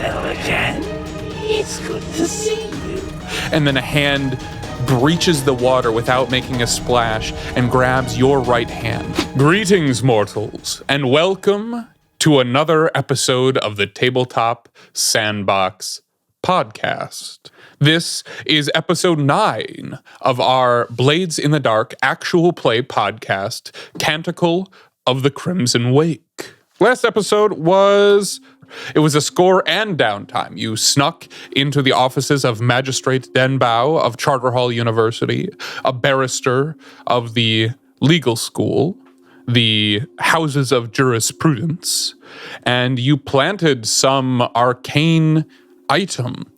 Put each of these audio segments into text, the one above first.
Hello again. It's good to see you. And then a hand breaches the water without making a splash and grabs your right hand. Greetings, mortals, and welcome to another episode of the Tabletop Sandbox podcast. This is episode 9 of our Blades in the Dark actual play podcast, Canticle of the Crimson Wake. Last episode was a score and downtime. You snuck into the offices of Magistrate Denbao of Charter Hall University, a barrister of the legal school, the houses of jurisprudence, and you planted some arcane item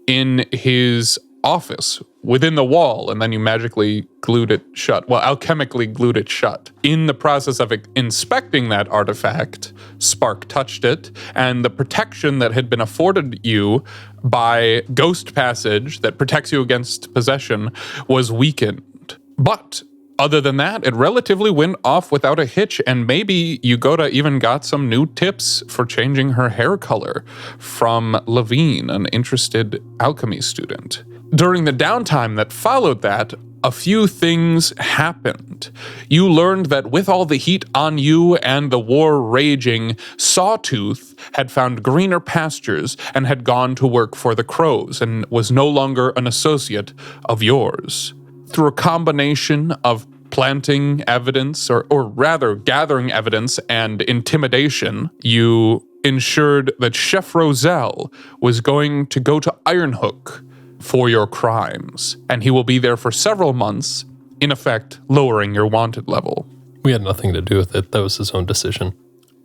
in his office within the wall, and then you magically glued it shut. Well, alchemically glued it shut. In the process of inspecting that artifact, Spark touched it, and the protection that had been afforded you by Ghost Passage that protects you against possession was weakened. But other than that, it relatively went off without a hitch, and maybe Yugoda even got some new tips for changing her hair color from Levine, an interested alchemy student. During the downtime that followed that, a few things happened. You learned that with all the heat on you and the war raging, Sawtooth had found greener pastures and had gone to work for the Crows and was no longer an associate of yours. Through a combination of planting evidence, or rather gathering evidence and intimidation, you ensured that Chef Roselle was going to go to Ironhook for your crimes, and he will be there for several months, in effect lowering your wanted level. We had nothing to do with it. That was his own decision.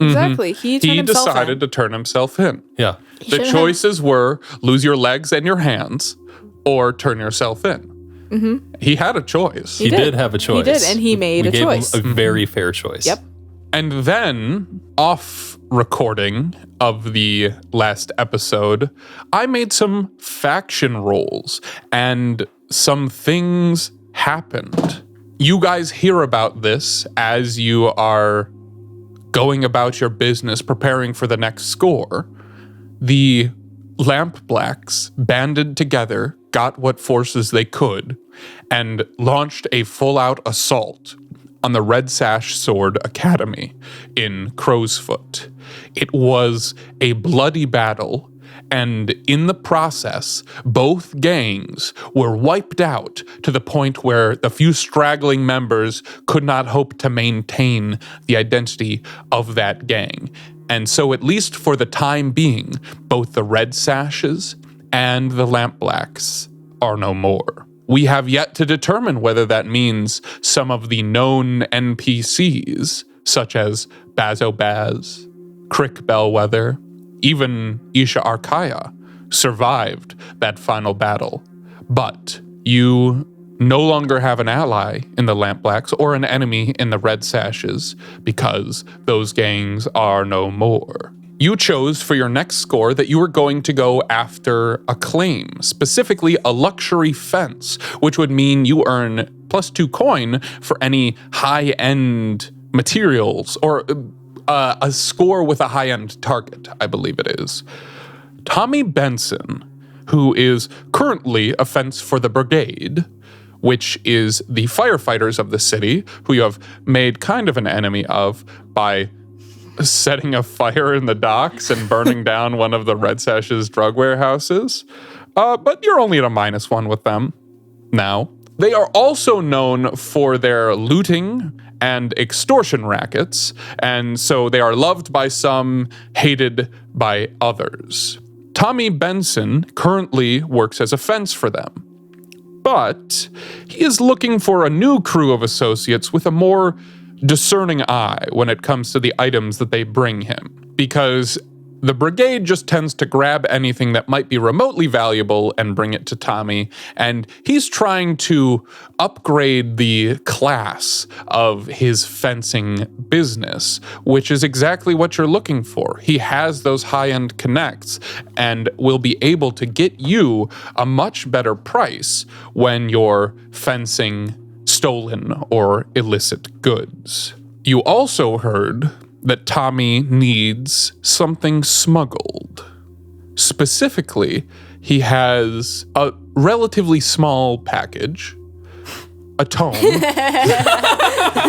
Exactly. He decided to turn himself in. Yeah. The choices were lose your legs and your hands or turn yourself in. Mm-hmm. He had a choice. He did have a choice. He did, and he made a choice. Him a very fair choice. Yep. And then, off recording of the last episode, I made some faction rolls, and some things happened. You guys hear about this as you are going about your business, preparing for the next score. The Lamp Blacks banded together, got what forces they could, and launched a full-out assault on the Red Sash Sword Academy in Crowsfoot. It was a bloody battle, and in the process, both gangs were wiped out to the point where the few straggling members could not hope to maintain the identity of that gang. And so, at least for the time being, both the Red Sashes and the Lamp Blacks are no more. We have yet to determine whether that means some of the known NPCs, such as Bazobaz, Crick Bellwether, even Isha Arkaya, survived that final battle. But you no longer have an ally in the Lamp Blacks or an enemy in the Red Sashes because those gangs are no more. You chose for your next score that you were going to go after a claim, specifically a luxury fence, which would mean you earn +2 coin for any high-end materials, or a score with a high-end target, I believe it is. Tommy Benson, who is currently a fence for the Brigade, which is the firefighters of the city, who you have made kind of an enemy of by setting a fire in the docks and burning down one of the Red Sash's drug warehouses. But you're only at a -1 with them now. They are also known for their looting and extortion rackets, and so they are loved by some, hated by others. Tommy Benson currently works as a fence for them, but he is looking for a new crew of associates with a more discerning eye when it comes to the items that they bring him, because the Brigade just tends to grab anything that might be remotely valuable and bring it to Tommy, and he's trying to upgrade the class of his fencing business, which is exactly what you're looking for. He has those high-end connects and will be able to get you a much better price when you're fencing stolen or illicit goods. You also heard that Tommy needs something smuggled. Specifically, he has a relatively small package, a tome.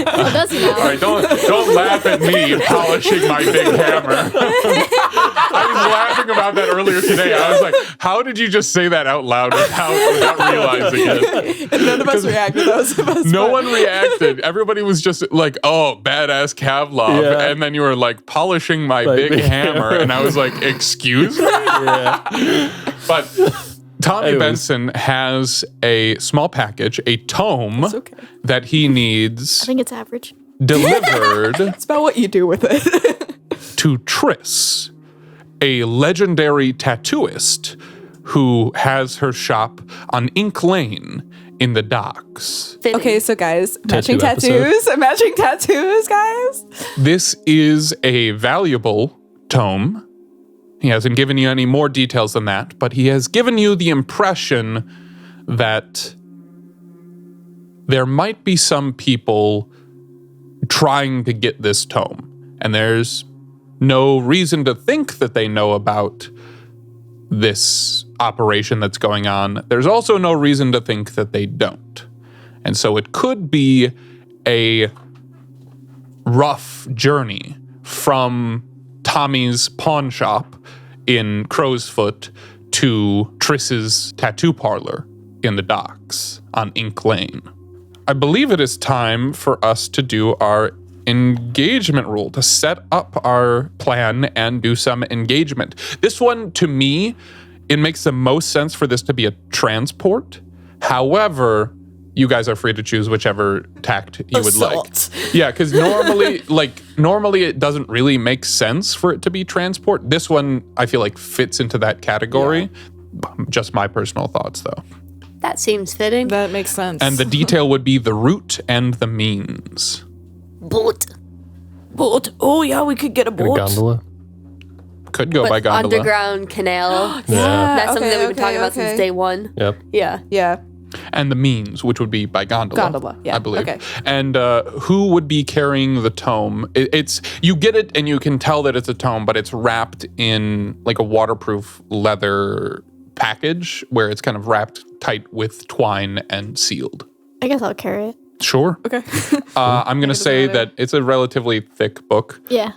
Oh, does he now? All right, don't laugh at me polishing my big hammer. I was laughing about that earlier today. I was like, how did you just say that out loud without realizing it? And none of us reacted. That was the best No part. one reacted. Everybody was just like, oh, badass Kavlov. Yeah. And then you were like, polishing my big hammer. And I was like, excuse me? Yeah. But Tommy Anyways. Benson has a small package, a tome okay. that he needs I think it's average. delivered It's about what you do with it. to Triss, a legendary tattooist who has her shop on Ink Lane in the docks. Fitting. Okay, so guys, matching Tattoo tattoos, guys. This is a valuable tome. He hasn't given you any more details than that, but he has given you the impression that there might be some people trying to get this tome, and there's no reason to think that they know about this operation that's going on. There's also no reason to think that they don't. And so it could be a rough journey from Tommy's pawn shop in Crowsfoot to Triss's tattoo parlor in the docks on Ink Lane. I believe it is time for us to do our engagement rule, to set up our plan and do some engagement. This one, to me, it makes the most sense for this to be a transport. However, you guys are free to choose whichever tact you would like. Assault. Yeah, because normally it doesn't really make sense for it to be transport. This one, I feel like, fits into that category. Just my personal thoughts, though. That seems fitting. That makes sense. And the detail would be the route and the means. Boat. boat. Oh yeah, we could get a A boat. gondola. Could go But by gondola. underground canal. Yeah. That's something okay, that we've been talking about okay. since day one. Yep. Yeah. Yeah. And the means, which would be by gondola. Gondola, yeah, I believe. okay. And who would be carrying the tome? It's you get it and you can tell that it's a tome, but it's wrapped in like a waterproof leather package where it's kind of wrapped tight with twine and sealed. I guess I'll carry it. Sure. Okay. I'm going to say matter. that it's a relatively thick book, Yeah.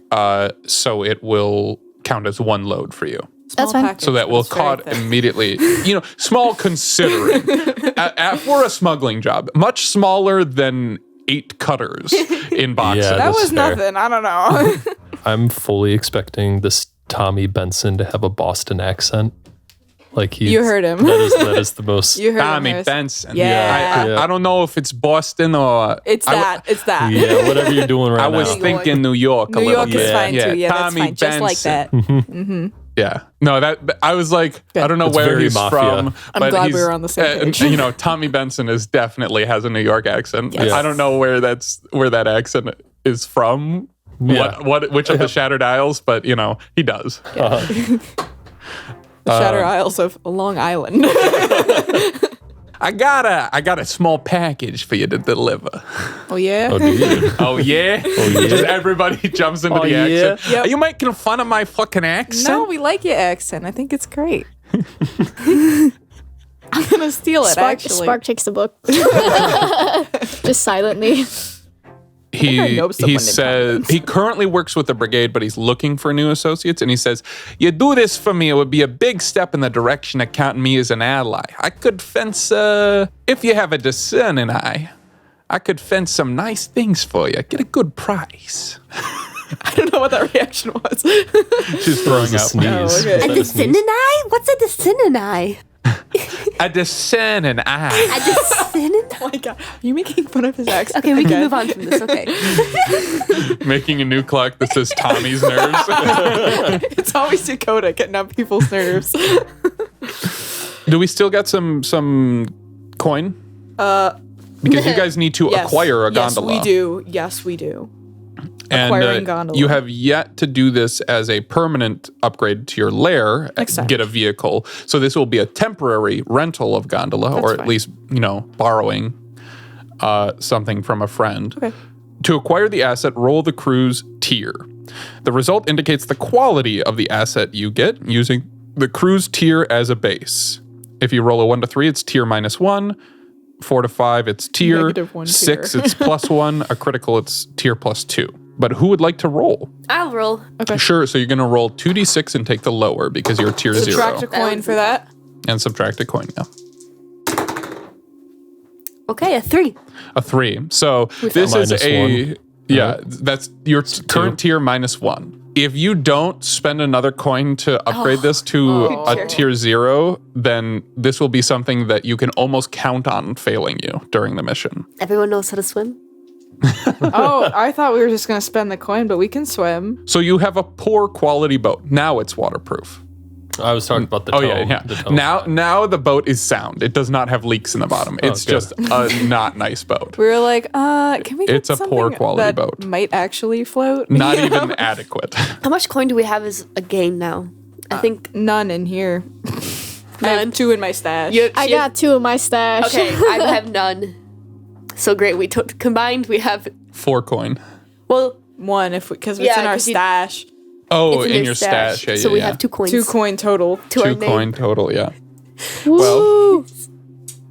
so it will count as one load for you. That's Small fine. package, So that but will it's very caught thick. immediately, small considering. For a smuggling job, much smaller than 8 cutters in boxes. Yeah, That That's was fair. nothing. I don't know. I'm fully expecting this Tommy Benson to have a Boston accent. Like he's, You heard him. That is the most. You heard him, Tommy Harris. Benson. Yeah. Yeah. I don't know if it's Boston or... It's that. It's that. Yeah, whatever you're doing right I was now. New thinking New York a New little York bit. is fine too. Yeah, that's Tommy fine. Just like Benson. that. Yeah. No, that I was like, I don't know It's were very he's mafia. from. I'm but glad we he's, were on the same page. Tommy Benson is definitely has a New York accent. Yes. I don't know where that accent is from. Yeah. Which of the Shattered Isles, but he does. The Shatter Isles of Long Island. I got a small package for you to deliver. Oh yeah. Oh, dude. Oh yeah? yeah? Just everybody jumps into Oh, the yeah? accent. Yep. Are you making fun of my fucking accent? No, we like your accent. I think it's great. I'm gonna steal it. Actually, Spark takes the book. Just silently. I know someone He named says he currently works with the brigade, but he's looking for new associates. And he says, "You do this for me, it would be a big step in the direction of counting me as an ally. I could fence, if you have a discerning eye, I could fence some nice things for you. Get a good price." I don't know what that reaction was. She's throwing A up. sneeze. Oh, okay. Was A that a sneeze? discerning? What's a discerning? A discerning eye. A discerning? Oh my god, are you making fun of his accent? Okay, we can again? move on from this. Okay. Making a new clock that says Tommy's nerves. It's always Dakota getting on people's nerves. Do we still got some coin? Because you guys need to Yes. acquire a gondola. Yes, we do. Yes, we do. And Acquiring gondola. you have yet to do this as a permanent upgrade to your lair, Next time. get a vehicle. So this will be a temporary rental of gondola, or at fine. least, borrowing something from a friend. Okay. To acquire the asset, roll the crew's tier. The result indicates the quality of the asset you get using the cruise tier as a base. If you roll a 1 to 3, it's tier -1. 4 to 5, it's tier. -1 6, tier. it's +1. A critical, it's tier +2. But who would like to roll? I'll roll. Okay. Sure, so you're going to roll 2d6 and take the lower because you're tier 0. Subtract a coin for that. And subtract a coin, yeah. Okay, a 3. A 3. So this is Minus a... one. Yeah, that's your current tier -1. If you don't spend another coin to upgrade this to a tier 0, then this will be something that you can almost count on failing you during the mission. Everyone knows how to swim? Oh, I thought we were just going to spend the coin, but we can swim. So you have a poor quality boat. Now it's waterproof. I was talking about the tow. The tow Now the boat is sound. It does not have leaks in the bottom. It's good. just a not nice boat. We were like, can we get It's a poor something quality that boat. might actually float? Not You even know? adequate. How much coin do we have as a game now? I think None in here. I have 2 in my stash. I got 2 in my stash. Okay, I have none. So great. We took combined. We have 4 coin. 1 because it's Yeah, in our 'cause you- stash. Oh, it's in your stash. Yeah, so yeah, we yeah. have 2 coins. 2 coin total. to our 2 name. coin total, yeah. Woo. Well,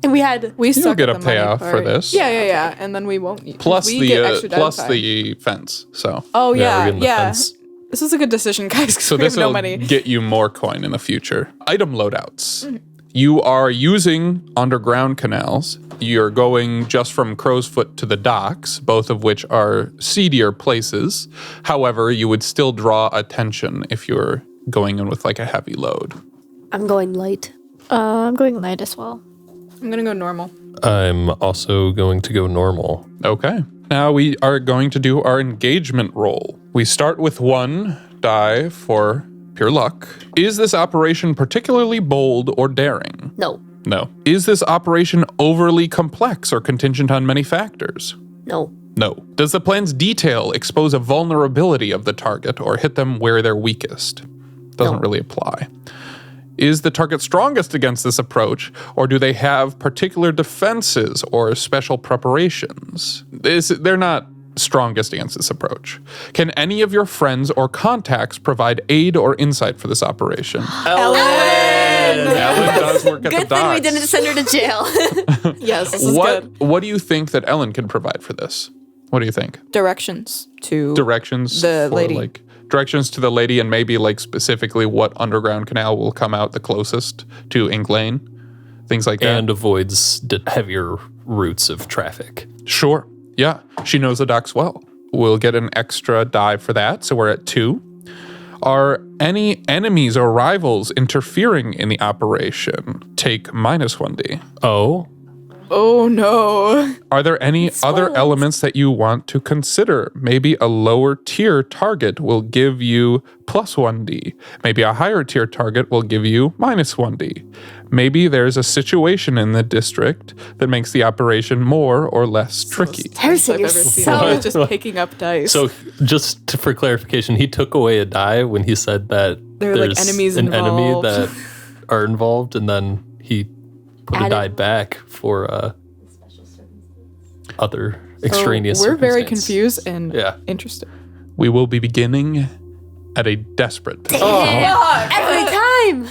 And we had We suck get at a the money payoff for part. this. Yeah. And then we won't. plus we get the extra plus downtime. the fence. So Oh Yeah, we're yeah, getting the yeah. fence. This was a good decision, guys. Because so we this have no will money. get you more coin in the future. Item loadouts. You are using underground canals. You're going just from Crow's Foot to the docks, both of which are seedier places. However, you would still draw attention if you're going in with like a heavy load. I'm going light. I'm going light as well. I'm gonna go normal. I'm also going to go normal. Okay. Now we are going to do our engagement roll. We start with 1 die for pure luck. Is this operation particularly bold or daring? No. No. Is this operation overly complex or contingent on many factors? No. No. Does the plan's detail expose a vulnerability of the target or hit them where they're weakest? Doesn't really apply. Is the target strongest against this approach, or do they have particular defenses or special preparations? They're not strongest against this approach. Can any of your friends or contacts provide aid or insight for this operation? Ellen does work at the Good thing we docks. didn't send her to jail. Yes, this is good. What do you think that Ellen can provide for this? What do you think? Directions to Directions The for, lady. like directions to the lady, and maybe like specifically what underground canal will come out the closest to Ink Lane, things like that. And avoids the heavier routes of traffic. Sure, yeah, she knows the docks well. We'll get an extra die for that, so we're at 2. Are any enemies or rivals interfering in the operation? Take -1d. Oh, Oh no. Are there any other elements that you want to consider? Maybe a lower tier target will give you +1d. Maybe a higher tier target will give you -1d. Maybe there's a situation in the district that makes the operation more or less tricky. Harrison, I've you're ever seen so... it. Just picking up dice. so for clarification, he took away a die when he said that There are, like, there's enemies an enemy involved. that are involved, and then he put a Added- die back for other extraneous. We're very circumstance. confused and Yeah. interested. We will be beginning at a desperate pace. Every time.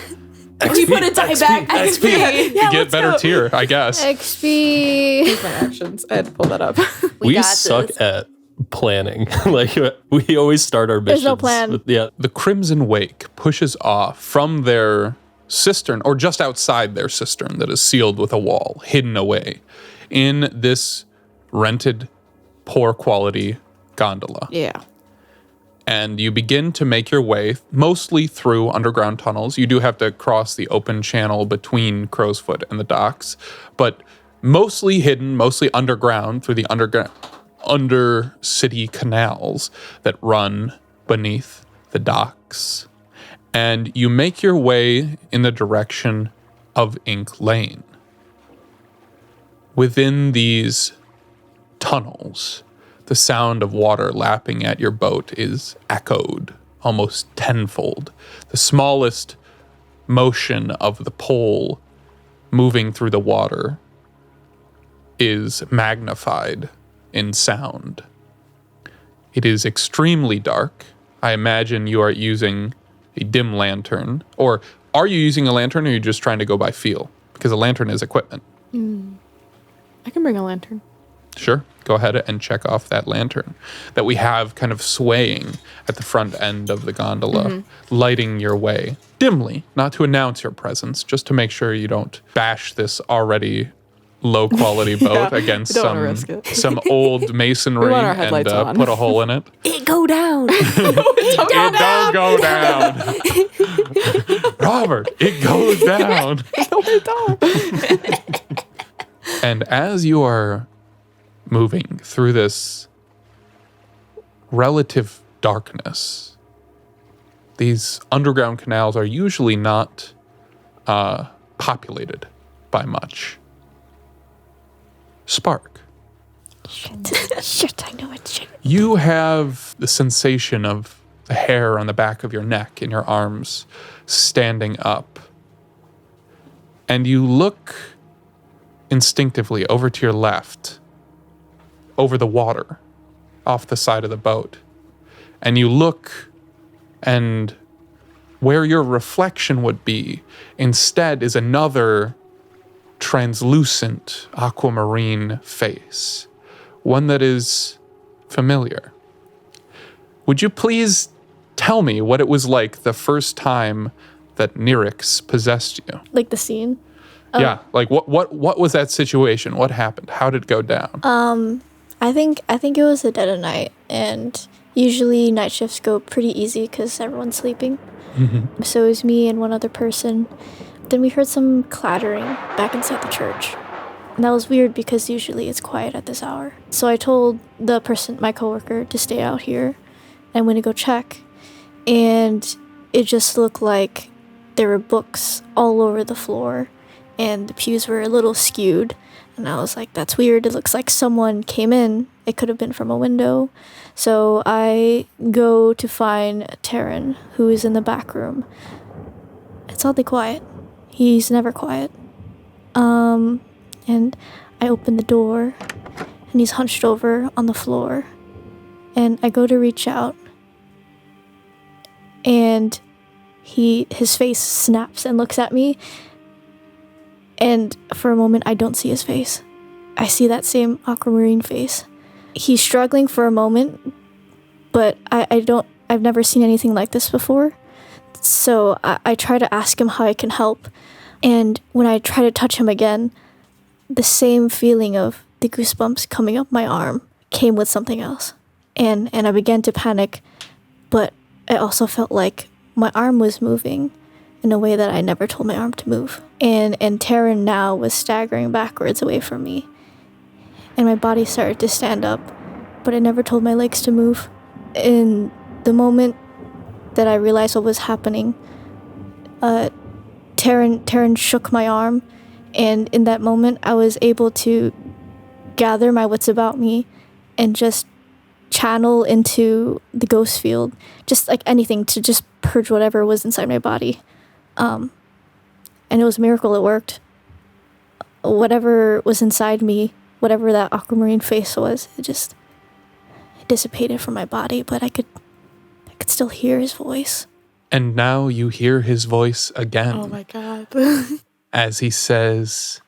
We put a die back. XP. You get better tier, I guess. XP. My actions. I had to pull that up. We got suck this. at planning. Like we always start our missions. There's no plan. With, yeah. The Crimson Wake pushes off from their cistern, or just outside their cistern that is sealed with a wall, hidden away, in this rented, poor quality gondola. Yeah. And you begin to make your way mostly through underground tunnels. You do have to cross the open channel between Crow's Foot and the docks, but mostly hidden, mostly underground through the under-city canals that run beneath the docks. And you make your way in the direction of Ink Lane. Within these tunnels, the sound of water lapping at your boat is echoed almost tenfold. The smallest motion of the pole moving through the water is magnified in sound. It is extremely dark. I imagine you are using a dim lantern. Or are you using a lantern, or are you just trying to go by feel? Because a lantern is equipment. I can bring a lantern. Sure. Go ahead and check off that lantern that we have kind of swaying at the front end of the gondola, lighting your way dimly, not to announce your presence, just to make sure you don't bash this already low-quality boat against we don't wanna risk it. some old masonry want our and headlights on. put a hole in it. It go down. It don't go down. Robert, it goes down. No, I don't. And as you are moving through this relative darkness, these underground canals are usually not populated by much. Spark. Shit, I know it's shit. You have the sensation of the hair on the back of your neck and your arms standing up. And you look instinctively over to your left, over the water, off the side of the boat. And you look, and where your reflection would be, instead is another translucent aquamarine face, one that is familiar. Would you please tell me what it was like the first time that Nyrix possessed you? Like the scene. Yeah, like what was that situation? What happened? How did it go down? I think it was the dead of night, and usually night shifts go pretty easy because everyone's sleeping. So it was me and one other person. Then we heard some clattering back inside the church. And that was weird because usually it's quiet at this hour. So I told the person, my coworker, to stay out here. I'm going to go check. And it just looked like there were books all over the floor. And the pews were a little skewed. And I was like, that's weird. It looks like someone came in. It could have been from a window. So I go to find Taryn, who is in the back room. It's oddly quiet. He's never quiet. And I open the door, and he's hunched over on the floor. And I go to reach out, and his face snaps and looks at me. And for a moment, I don't see his face. I see that same aquamarine face. He's struggling for a moment, but I've never seen anything like this before. So I try to ask him how I can help. And when I try to touch him again, the same feeling of the goosebumps coming up my arm came with something else. And I began to panic, but I also felt like my arm was moving in a way that I never told my arm to move. And Taryn now was staggering backwards away from me. And my body started to stand up, but I never told my legs to move. In the moment that I realized what was happening, Taryn shook my arm, and in that moment I was able to gather my wits about me and just channel into the ghost field, just like anything to just purge whatever was inside my body. And it was a miracle it worked. Whatever was inside me, whatever that aquamarine face was, it dissipated from my body, but I could still hear his voice. And now you hear his voice again. Oh my God. As he says,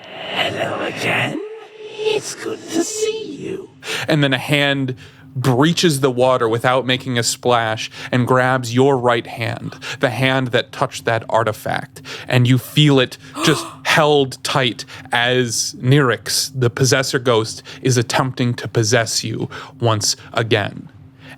Hello again. It's good to see you. and then a hand breaches the water without making a splash and grabs your right hand, the hand that touched that artifact, and you feel it just held tight as Nyrix, the possessor ghost, is attempting to possess you once again.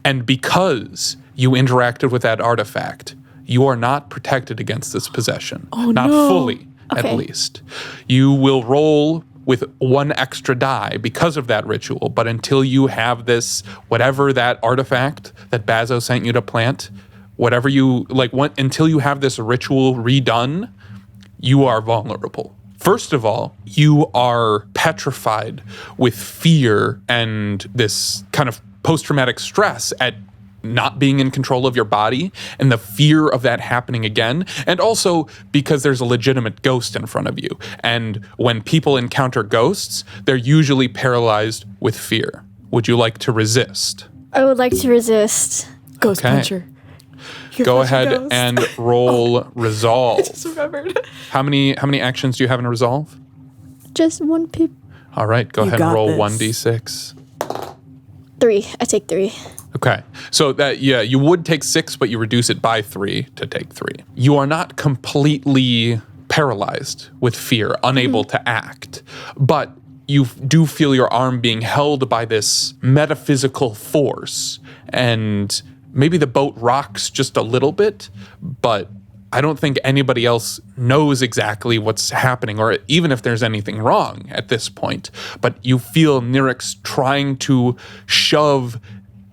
And because you interacted with that artifact, you are not protected against this possession. Not fully, at least. You will roll with one extra die because of that ritual, but until you have this, whatever that artifact that Bazo sent you to plant, whatever you, until you have this ritual redone, you are vulnerable. First of all, you are petrified with fear and this kind of post-traumatic stress at not being in control of your body and the fear of that happening again. And also because there's a legitimate ghost in front of you. And when people encounter ghosts, they're usually paralyzed with fear. Would you like to resist? I would like to resist. Ghost Okay. puncher. Go ahead and roll resolve. Just remembered. How many actions do you have in a resolve? Just one pip. All right, go You ahead and got roll this. 1d6. 3. I take 3. Okay, so that you would take 6, but you reduce it by 3 to take 3. You are not completely paralyzed with fear, unable to act, but you do feel your arm being held by this metaphysical force, and maybe the boat rocks just a little bit, but I don't think anybody else knows exactly what's happening or even if there's anything wrong at this point. But you feel Nyrix trying to shove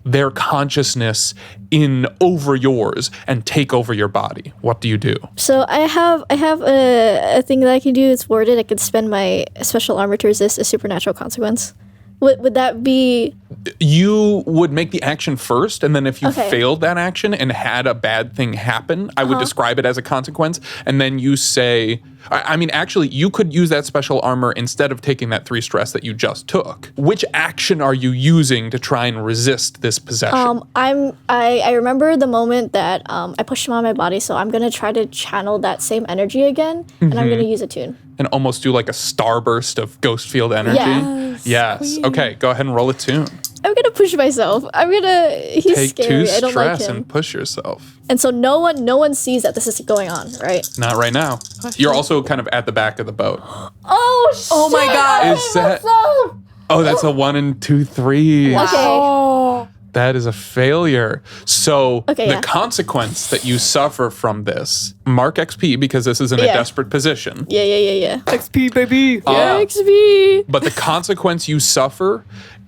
their consciousness in over yours and take over your body. What do you do? So I have a thing that I can do. It's worded. I could spend my special armor to resist a supernatural consequence. Would that be? You would make the action first, and then if you Okay. failed that action and had a bad thing happen, I would describe it as a consequence, and then you say, I mean, actually, you could use that special armor instead of taking that 3 stress that you just took. Which action are you using to try and resist this possession? I remember the moment that I pushed him on my body, so I'm gonna try to channel that same energy again, and I'm gonna use a tune. And almost do like a starburst of ghost field energy? Yes. Okay, go ahead and roll a tune. I'm gonna push myself. He's Take scary. 2 I don't like stress him. and push yourself. And so no one sees that this is going on, right? Not right now. You're also kind of at the back of the boat. Oh shit! Oh my God. Is that? Oh, that's a 1 and 2 3. Okay. Oh. That is a failure. So Okay, the yeah. consequence that you suffer from this, mark XP because this is in a Yeah. desperate position. Yeah. XP, baby. XP. But the consequence you suffer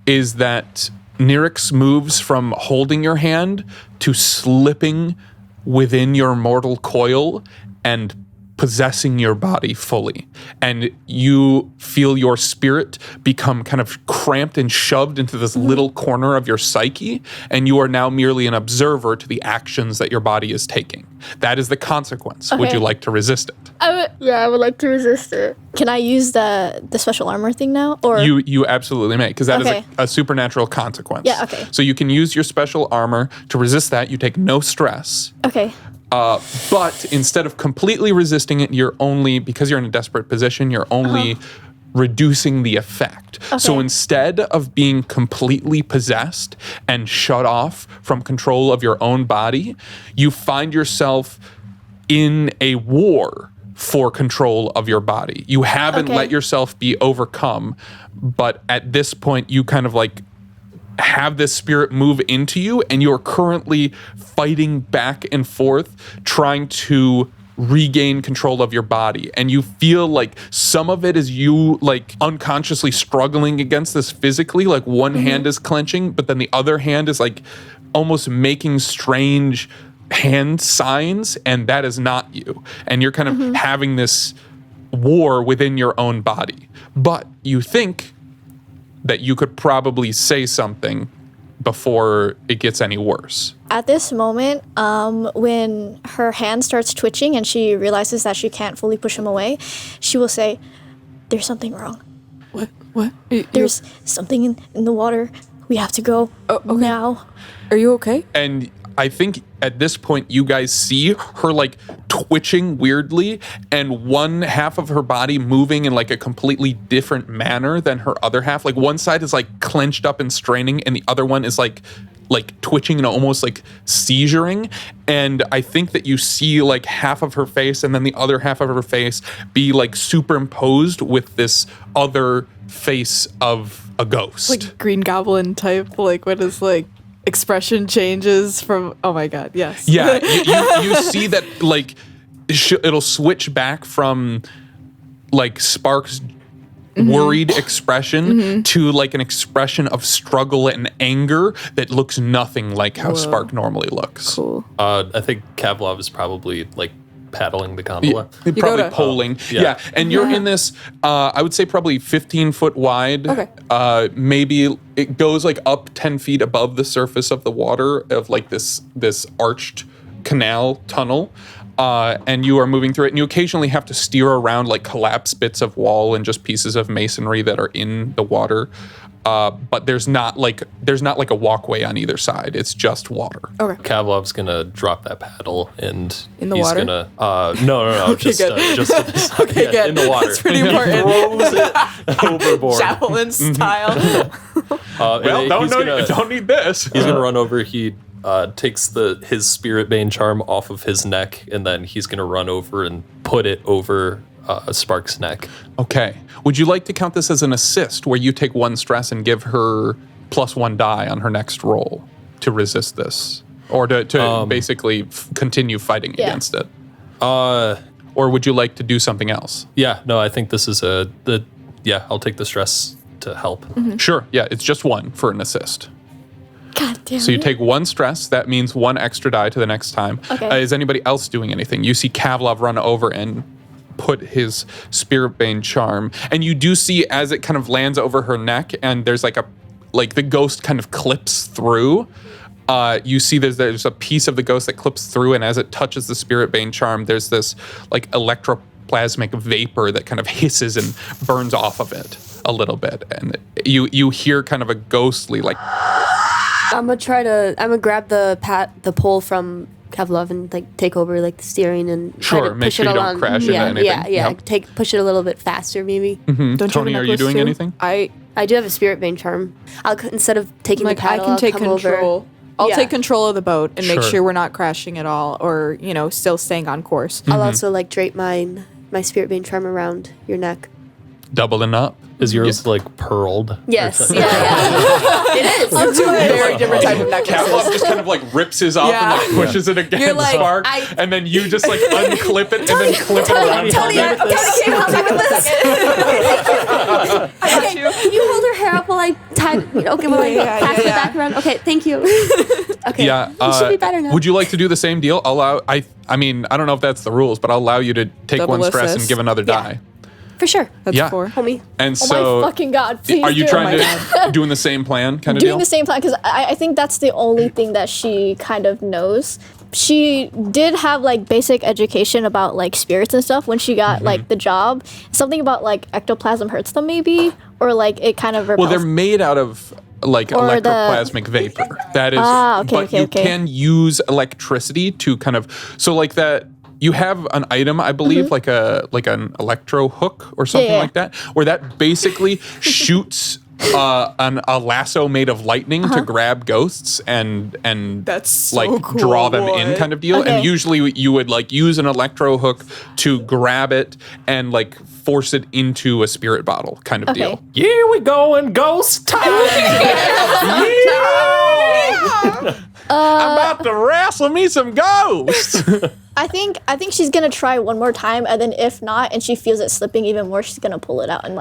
is that Nyrix moves from holding your hand to slipping within your mortal coil and possessing your body fully. And you feel your spirit become kind of cramped and shoved into this little corner of your psyche, and you are now merely an observer to the actions that your body is taking. That is the consequence. Would Okay. you like to resist it? I would like to resist it. Can I use the special armor thing now? Or You absolutely may, because that is Okay. a supernatural consequence. Yeah, okay. So you can use your special armor to resist that. You take no stress. okay. But instead of completely resisting it, because you're in a desperate position, you're only reducing the effect. So Okay. instead of being completely possessed and shut off from control of your own body, you find yourself in a war for control of your body. You haven't Okay. let yourself be overcome, but at this point you kind of like have this spirit move into you, and you're currently fighting back and forth, trying to regain control of your body. And you feel like some of it is you like unconsciously struggling against this physically, like one hand is clenching, but then the other hand is like almost making strange hand signs, and that is not you. And you're kind of having this war within your own body. But you think that you could probably say something before it gets any worse. At this moment, when her hand starts twitching and she realizes that she can't fully push him away, she will say, "There's something wrong. What? There's something in the water. We have to go now." Are you okay? And I think at this point, you guys see her like twitching weirdly, and one half of her body moving in like a completely different manner than her other half. Like one side is like clenched up and straining, and the other one is like twitching and almost like seizuring. And I think that you see like half of her face and then the other half of her face be like superimposed with this other face of a ghost. Like Green Goblin type, like what is like expression changes from, oh my God, yes. Yeah, you see that like it'll switch back from like Spark's worried expression to like an expression of struggle and anger that looks nothing like how Spark normally looks. Cool. I think Kavlov is probably like paddling the gondola. Probably gotta- polling. yeah. Yeah. And you're in this, I would say probably 15 foot wide. Okay. Maybe it goes like up 10 feet above the surface of the water of like this arched canal tunnel. and you are moving through it, and you occasionally have to steer around like collapsed bits of wall and just pieces of masonry that are in the water. But there's not like a walkway on either side. It's just water. Okay. Kavlov's gonna drop that paddle and In the he's water? gonna no Okay, just good. just to the side. Okay, Yeah, good. in the water. That's pretty important. Throws it overboard. Javelin style. Don't need this. He's gonna run over. He takes his spirit bane charm off of his neck, and then he's gonna run over and put it over Spark's neck. Okay. Would you like to count this as an assist, where you take 1 stress and give her +1 die on her next roll to resist this, or to basically continue fighting against it? Or would you like to do something else? Yeah, no, I think this is I'll take the stress to help. Sure. Yeah, it's just 1 for an assist. God damn So you it. take 1 stress. That means 1 extra die to the next time. Okay. Is anybody else doing anything? You see Kavlov run over and put his Spirit Bane charm, and you do see as it kind of lands over her neck, and there's like the ghost kind of clips through. You see there's a piece of the ghost that clips through, and as it touches the Spirit Bane charm, there's this like electroplasmic vapor that kind of hisses and burns off of it a little bit, and you hear kind of a ghostly like. I'm gonna grab the pole from Kavlov and like take over like the steering and try Sure, to make push sure it you don't along. crash into anything. Yeah. Yep. Push it a little bit faster, maybe. Don't you have a Tony, are you necklace doing too? anything? I I do have a spirit bane charm. Instead of taking like the paddle, I can I'll take come control. over. I'll Yeah. take control of the boat and make Sure. sure we're not crashing at all, or still staying on course. I'll also like drape my spirit bane charm around your neck. Doubling up. Is yours like pearled? Yes. Yeah. It is. Two very different type of Kavlov necklaces. just kind of like rips his off Yeah. and like pushes it against You're like, Spark, and then you just like unclip it and then clip it around. Tony, can you help me with this? Okay, can you hold her hair up while I give her pass the back around? Okay, thank you. Okay, Yeah, you should be better now. would you like to do the same deal? I mean, I don't know if that's the rules, but I'll allow you to take Double 1 stress and assist. give another Yeah. die. For sure, That's Yeah. 4. homie. And Oh so, my fucking god, please are you do trying it. to doing the same plan kind of Doing deal? the same plan, because I think that's the only thing that she kind of knows. She did have like basic education about like spirits and stuff when she got like the job. Something about like ectoplasm hurts them maybe, or like it kind of repels. Well, they're made out of like Or the- electroplasmic vapor. That is, okay, but okay, you okay. can use electricity to kind of like that. You have an item, I believe, like an electro hook or something Mm-hmm. Yeah. like that, where that basically shoots a lasso made of lightning Uh-huh. to grab ghosts and That's so like cool, draw them in boy. kind of deal. Okay. And usually you would like use an electro hook to grab it and like force it into a spirit bottle kind of Okay. deal. Here we go in ghost time. I'm about to wrestle me some ghosts. I think she's gonna try one more time, and then if not, and she feels it slipping even more, she's gonna pull it out and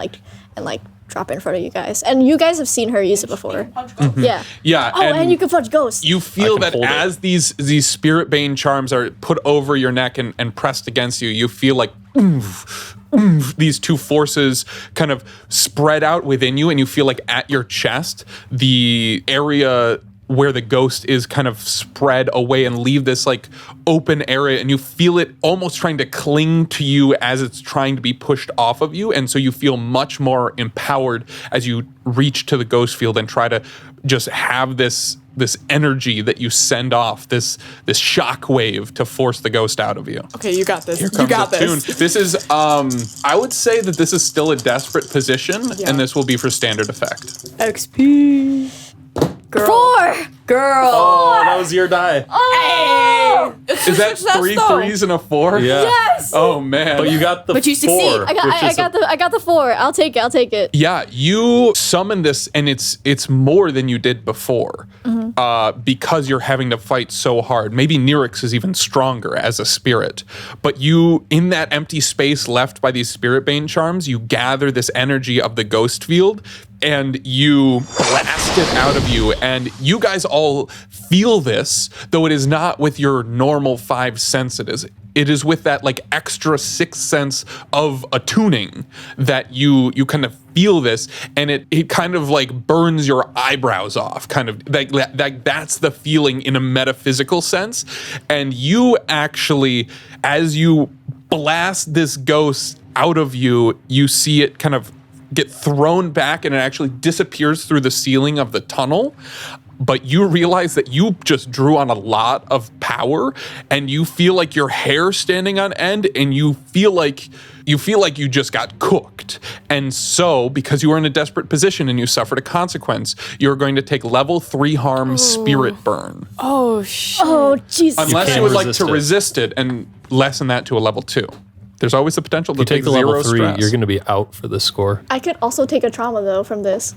drop it in front of you guys. And you guys have seen her use it before. Yeah. Yeah. Oh, and you can punch ghosts. You feel can that hold it. as these spirit bane charms are put over your neck and pressed against you, you feel like these two forces kind of spread out within you, and you feel like at your chest, the area where the ghost is kind of spread away and leave this like open area, and you feel it almost trying to cling to you as it's trying to be pushed off of you. And so you feel much more empowered as you reach to the ghost field and try to just have this energy that you send off, this shock wave to force the ghost out of you. Okay, you got this. Here You comes got the this. tune. This is I would say that this is still a desperate position, Yeah. and this will be for standard effect. XP. Girl. 4. Girl. Oh, that was your die. Is that success, 3 though. 3s and a 4? Yeah. Yes. Oh man. But you got the But you succeed. 4. I got the 4. I'll take it. Yeah, you summon this, and it's more than you did before, because you're having to fight so hard. Maybe Nyrix is even stronger as a spirit, but you, in that empty space left by these spirit bane charms, you gather this energy of the ghost field, and you blast it out of you, and you guys all feel this, though it is not with your normal 5 senses. it is with that like extra sixth sense of attuning that you kind of feel this, and it kind of like burns your eyebrows off, kind of like that's the feeling in a metaphysical sense. And you actually, as you blast this ghost out of you, you see it kind of get thrown back, and it actually disappears through the ceiling of the tunnel. But you realize that you just drew on a lot of power, and you feel like your hair standing on end, and you feel like you just got cooked. And so, because you were in a desperate position and you suffered a consequence, you're going to take level 3 harm spirit burn. Oh, shit. Oh, Jesus. Unless you can't would like resist to it. resist it and lessen that to a level 2. There's always the potential to You take the zero level 3, stress. you're going to be out for the score. I could also take a trauma, though, from this.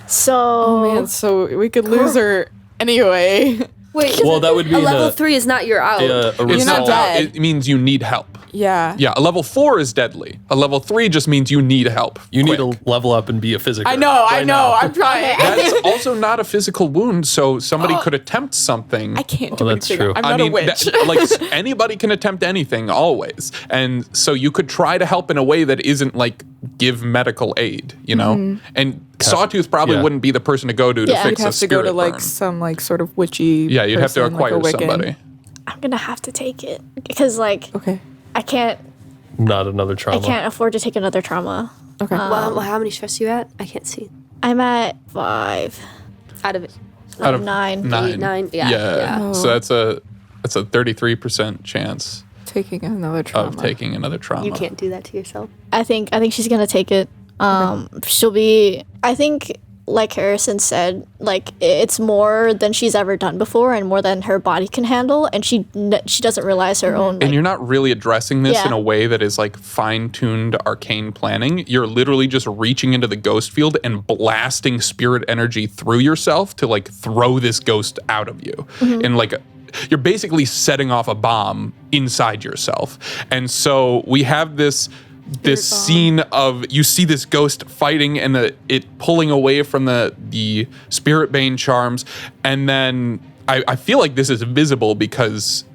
So... Oh, man, so we could lose her anyway. Wait, Well, that would be a level the- 3 is not you're out. A It's result. not dead. It means you need help. Yeah. Yeah, a level 4 is deadly. A level 3 just means you need help. You need quick. to level up and be a physical. I know. I'm trying. That's also not a physical wound, so somebody could attempt something. I can't do Oh, that's anything. true. I'm not a witch. like anybody can attempt anything always, and so you could try to help in a way that isn't like give medical aid, you know. Mm-hmm. And Sawtooth probably Yeah. wouldn't be the person to go to Yeah. fix You'd a have to go spirit to like burn. some like sort of witchy. Yeah, you'd have to person, like a acquire Wiccan. somebody. I'm gonna have to take it. Because, like, Okay. I can't Not another trauma. afford to take another trauma. Okay. Well, how many stress you at? I can't see. I'm at 5. Out of it. Out of 9. 9. Yeah. So that's a 33% chance Taking another trauma. of taking another trauma. You can't do that to yourself. I think she's gonna take it. She'll be. I think, like Harrison said, like it's more than she's ever done before, and more than her body can handle, and she doesn't realize her own. And Like, you're not really addressing this Yeah. in a way that is like fine-tuned arcane planning. You're literally just reaching into the ghost field and blasting spirit energy through yourself to like throw this ghost out of you. And like you're basically setting off a bomb inside yourself. And so we have this scene of you see this ghost fighting and it pulling away from the spirit bane charms, and then I feel like this is visible because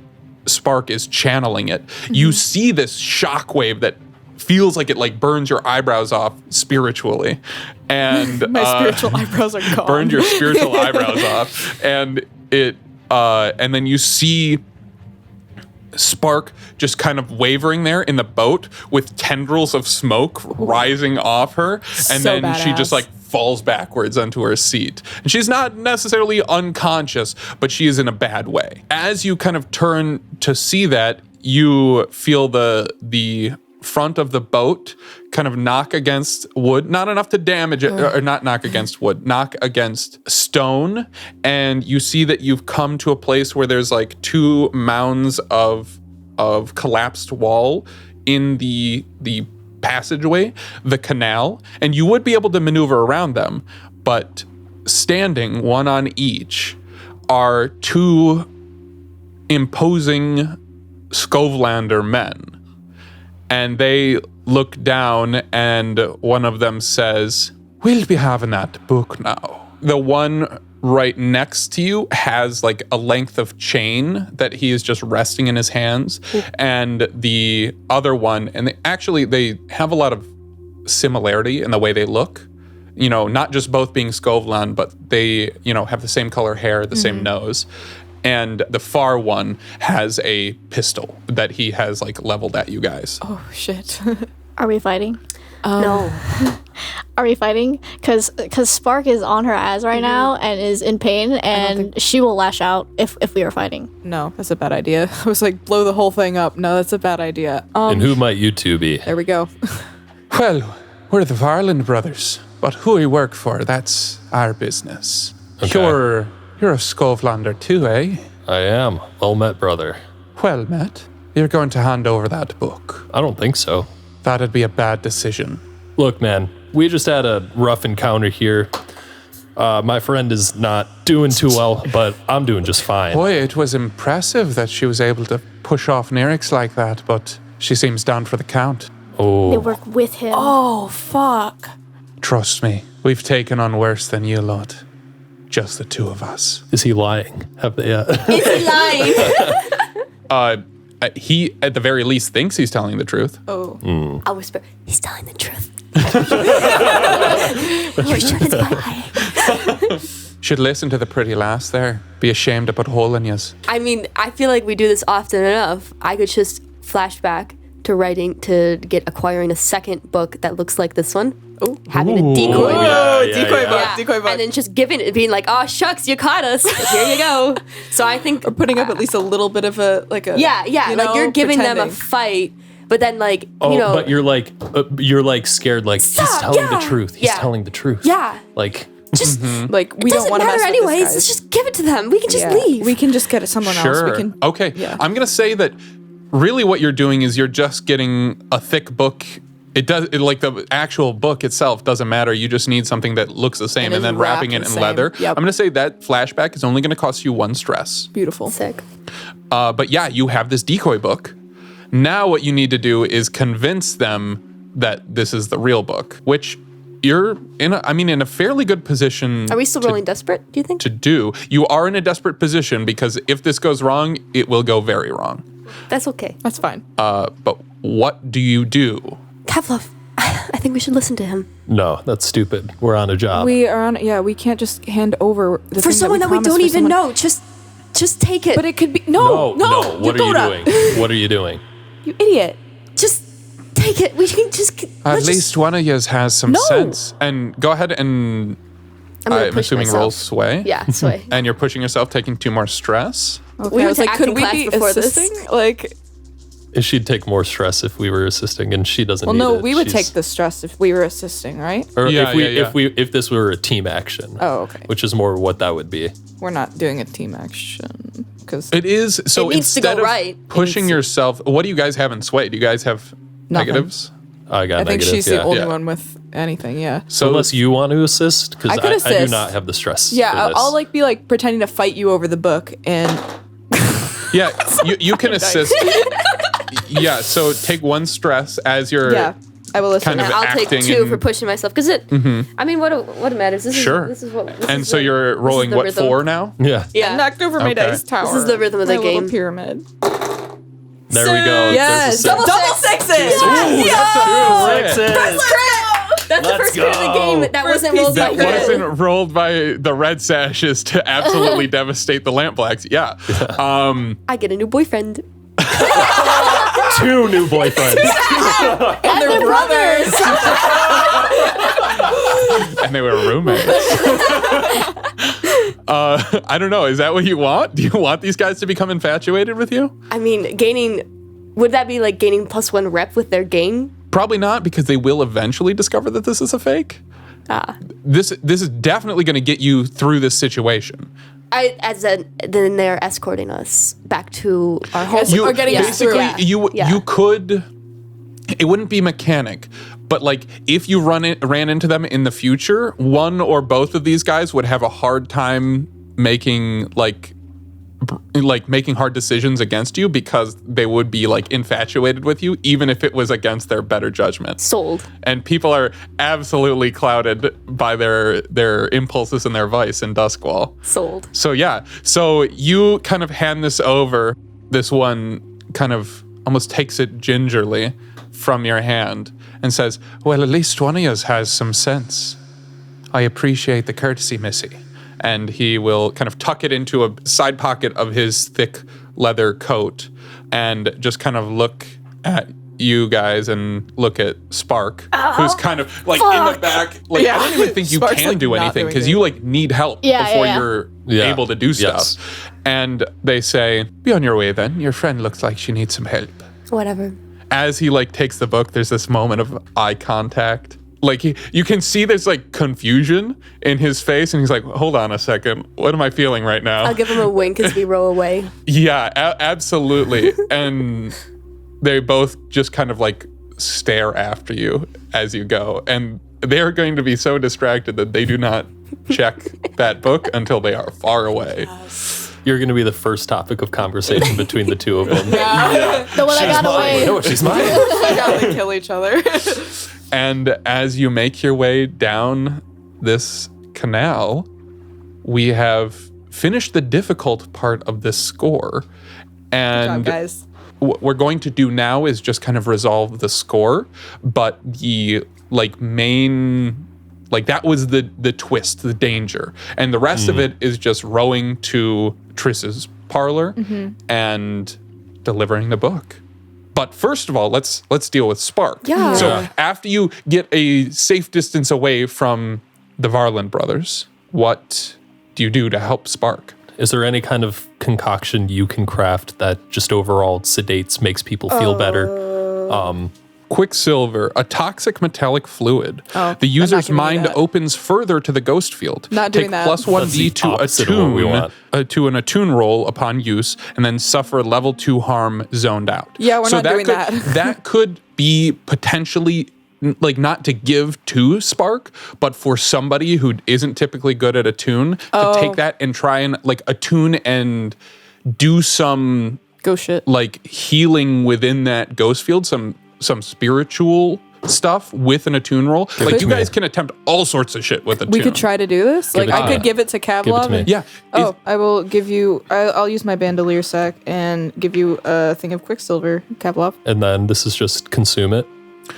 Spark is channeling it. You see this shockwave that feels like it like burns your eyebrows off spiritually, and My spiritual eyebrows are gone. burned your spiritual eyebrows off, and it and then you see Spark just kind of wavering there in the boat with tendrils of smoke rising off her, and So then she just badass. like falls backwards onto her seat. And she's not necessarily unconscious, but she is in a bad way. As you kind of turn to see that, you feel the front of the boat kind of knock against wood, not enough to damage it, or not knock against wood, knock against stone. And you see that you've come to a place where there's like 2 mounds of collapsed wall in the passageway, the canal, and you would be able to maneuver around them, but standing one on each are 2 imposing Skovlander men. And they look down, and one of them says, "We'll be having that book now." The one right next to you has like a length of chain that he is just resting in his hands. And the other one, and they have a lot of similarity in the way they look. You know, not just both being Skovlan, but they, you know, have the same color hair, the same nose. And the far one has a pistol that he has like leveled at you guys. Oh shit. are we fighting? No. Are we fighting? Because Spark is on her ass right now and is in pain, and she will lash out if we are fighting. No, that's a bad idea. I was like, blow the whole thing up. No, that's a bad idea. And who might you two be? There we go. Well, we're the Varland brothers, but who we work for, that's our business. Okay. You're a Skovlander too, eh? I am. Well met, brother. Well, Matt, you're going to hand over that book. I don't think so. That'd be a bad decision. Look, man, we just had a rough encounter here. My friend is not doing too well, but I'm doing just fine. Boy, it was impressive that she was able to push off Nerix like that, but she seems down for the count. They Oh, work with him. Oh fuck. Trust me, we've taken on worse than you lot. Just the 2 of us. is he lying? Have they? Is he lying? he, at the very least, thinks he's telling the truth. Oh. I'll whisper, he's telling the truth. Your shut his eye. Should listen to the pretty lass there. Be ashamed to put a hole in yous. I mean, I feel like we do this often enough. I could just flash back to acquiring a second book that looks like this one. Oh, having a decoy. Decoy book. Yeah. Decoy book. And then just giving it, being like, oh, shucks, you caught us. Here you go. So I think... Or putting up at least a little bit of a... Yeah, you know, like you're giving them a pretending. fight, but then like, Oh, you know... but you're like scared, like, he's telling the truth. He's telling the truth. Yeah. Like... Just... Like, we It don't doesn't want to matter mess anyways. with this, Let's just give it to them. We can just leave. We can just get it someone else. Sure. We can. Okay. Yeah. I'm going to say that really what you're doing is you're just getting a thick book. Like the actual book itself doesn't matter. You just need something that looks the same And and is then wrapping it wrapped in the leather. same. Yep. I'm going to say that flashback is only going to cost you 1 stress. Beautiful. Sick. But yeah, you have this decoy book. Now what you need to do is convince them that this is the real book, which you're in a fairly good position. Are we still rolling desperate, do you think? to do. You are in a desperate position because if this goes wrong, it will go very wrong. That's okay. That's fine. But what do you do? Kavlov, I think we should listen to him. No, that's stupid. We're on a job. We are on. Yeah, we can't just hand over the For thing someone that we promised don't for even someone- know. Just take it. But it could be no. no. What are you doing? What are you doing? You idiot. Just take it. We can just... At least one of yous has some sense. And go ahead and I'm gonna I'm push assuming myself. roll sway. Yeah, sway. And you're pushing yourself, taking 2 more stress. Okay, We I went was to like, could acting we class be before this. assisting? Like, She'd take more stress if we were assisting, and she doesn't. well, need no, it. we would She's- take the stress if we were assisting, right? Or Yeah, if this were a team action. Oh, okay. Which is more what that would be. We're not doing a team action because It is so It needs to go instead of right. It pushing needs to- yourself, what do you guys have in sway? Do you guys have Nothing. negatives? I got I think negatives, she's the yeah. only Yeah. one with anything. Yeah. So Unless you want to assist, because I could I do assist. not have the stress. Yeah, for this. I'll like be like pretending to fight you over the book, and yeah, you can assist. Yeah, so take 1 stress as you're yeah, I will listen. kind of I'll take acting 2 and- for pushing myself. Because I mean, what matters? This Sure. This is what... This And is so the- you're this is rolling the what, rhythm. 4 now? Yeah. Yeah. I knocked over my Okay. dice tower. This is the rhythm of the My little game. pyramid. There we go. Yes, There's a double six. sixes. That's the first crit of the game that wasn't rolled by That crit. wasn't rolled by the red sashes to absolutely devastate the lamp blacks. Yeah. I get a new boyfriend. 2 new boyfriends. And they're brothers. And they were roommates. I don't know. Is that what you want? Do you want these guys to become infatuated with you? I mean, would that be like gaining +1 rep with their gain? Probably not, because they will eventually discover that this is a fake. This is definitely going to get you through this situation. Then they're escorting us back to our home. Or getting us through. basically you could. It wouldn't be mechanic, but like if you ran into them in the future, one or both of these guys would have a hard time making making hard decisions against you because they would be like infatuated with you, even if it was against their better judgment. Sold. And people are absolutely clouded by their impulses and their vice in Duskwall. Sold. So yeah, so you kind of hand this over. This one kind of almost takes it gingerly from your hand and says, "Well, at least one of us has some sense. I appreciate the courtesy, Missy." And he will kind of tuck it into a side pocket of his thick leather coat and just kind of look at you guys and look at Spark, who's kind of like in the back. Like, I don't even think you Spark's, can like, do not anything doing because it. you like need help before you're able to do stuff. And they say, "Be on your way then. Your friend looks like she needs some help." Whatever. As he like takes the book, there's this moment of eye contact. Like you can see there's like confusion in his face, and he's like, "Hold on a second, what am I feeling right now?" I'll give him a wink as we row away. Yeah, absolutely. And they both just kind of like stare after you as you go, and they're going to be so distracted that they do not check that book until they are far away. You're going to be the first topic of conversation between the two of them. The one I got away. No, she's mine. I gotta kill each other. And as you make your way down this canal, we have finished the difficult part of this score. Good And job, guys. what we're going to do now is just kind of resolve the score, but the main, that was the twist, the danger. And the rest of it is just rowing to Triss's parlor and delivering the book. But first of all, let's deal with Spark. Yeah. So after you get a safe distance away from the Varland brothers, what do you do to help Spark? Is there any kind of concoction you can craft that just overall sedates, makes people feel better? Quicksilver, a toxic metallic fluid. Oh, The user's I'm not gonna do mind that. opens further to the ghost field. Not doing Take that. plus 1d the to opposite of what we want. to an attune roll upon use, and then suffer level 2 harm zoned out. Yeah, we're not doing could, that. That could be potentially not to give to Spark, but for somebody who isn't typically good at attune to take that and try and attune and do some Go shit. healing within that ghost field, some spiritual stuff with an attune roll. You guys can attempt all sorts of shit with attune. We could try to do this. Give it I to could me. give it to Kavlov. me. and- Yeah. Oh, I will give you. I'll use my bandolier sack and give you a thing of Quicksilver, Kavlov. And then this is just consume it.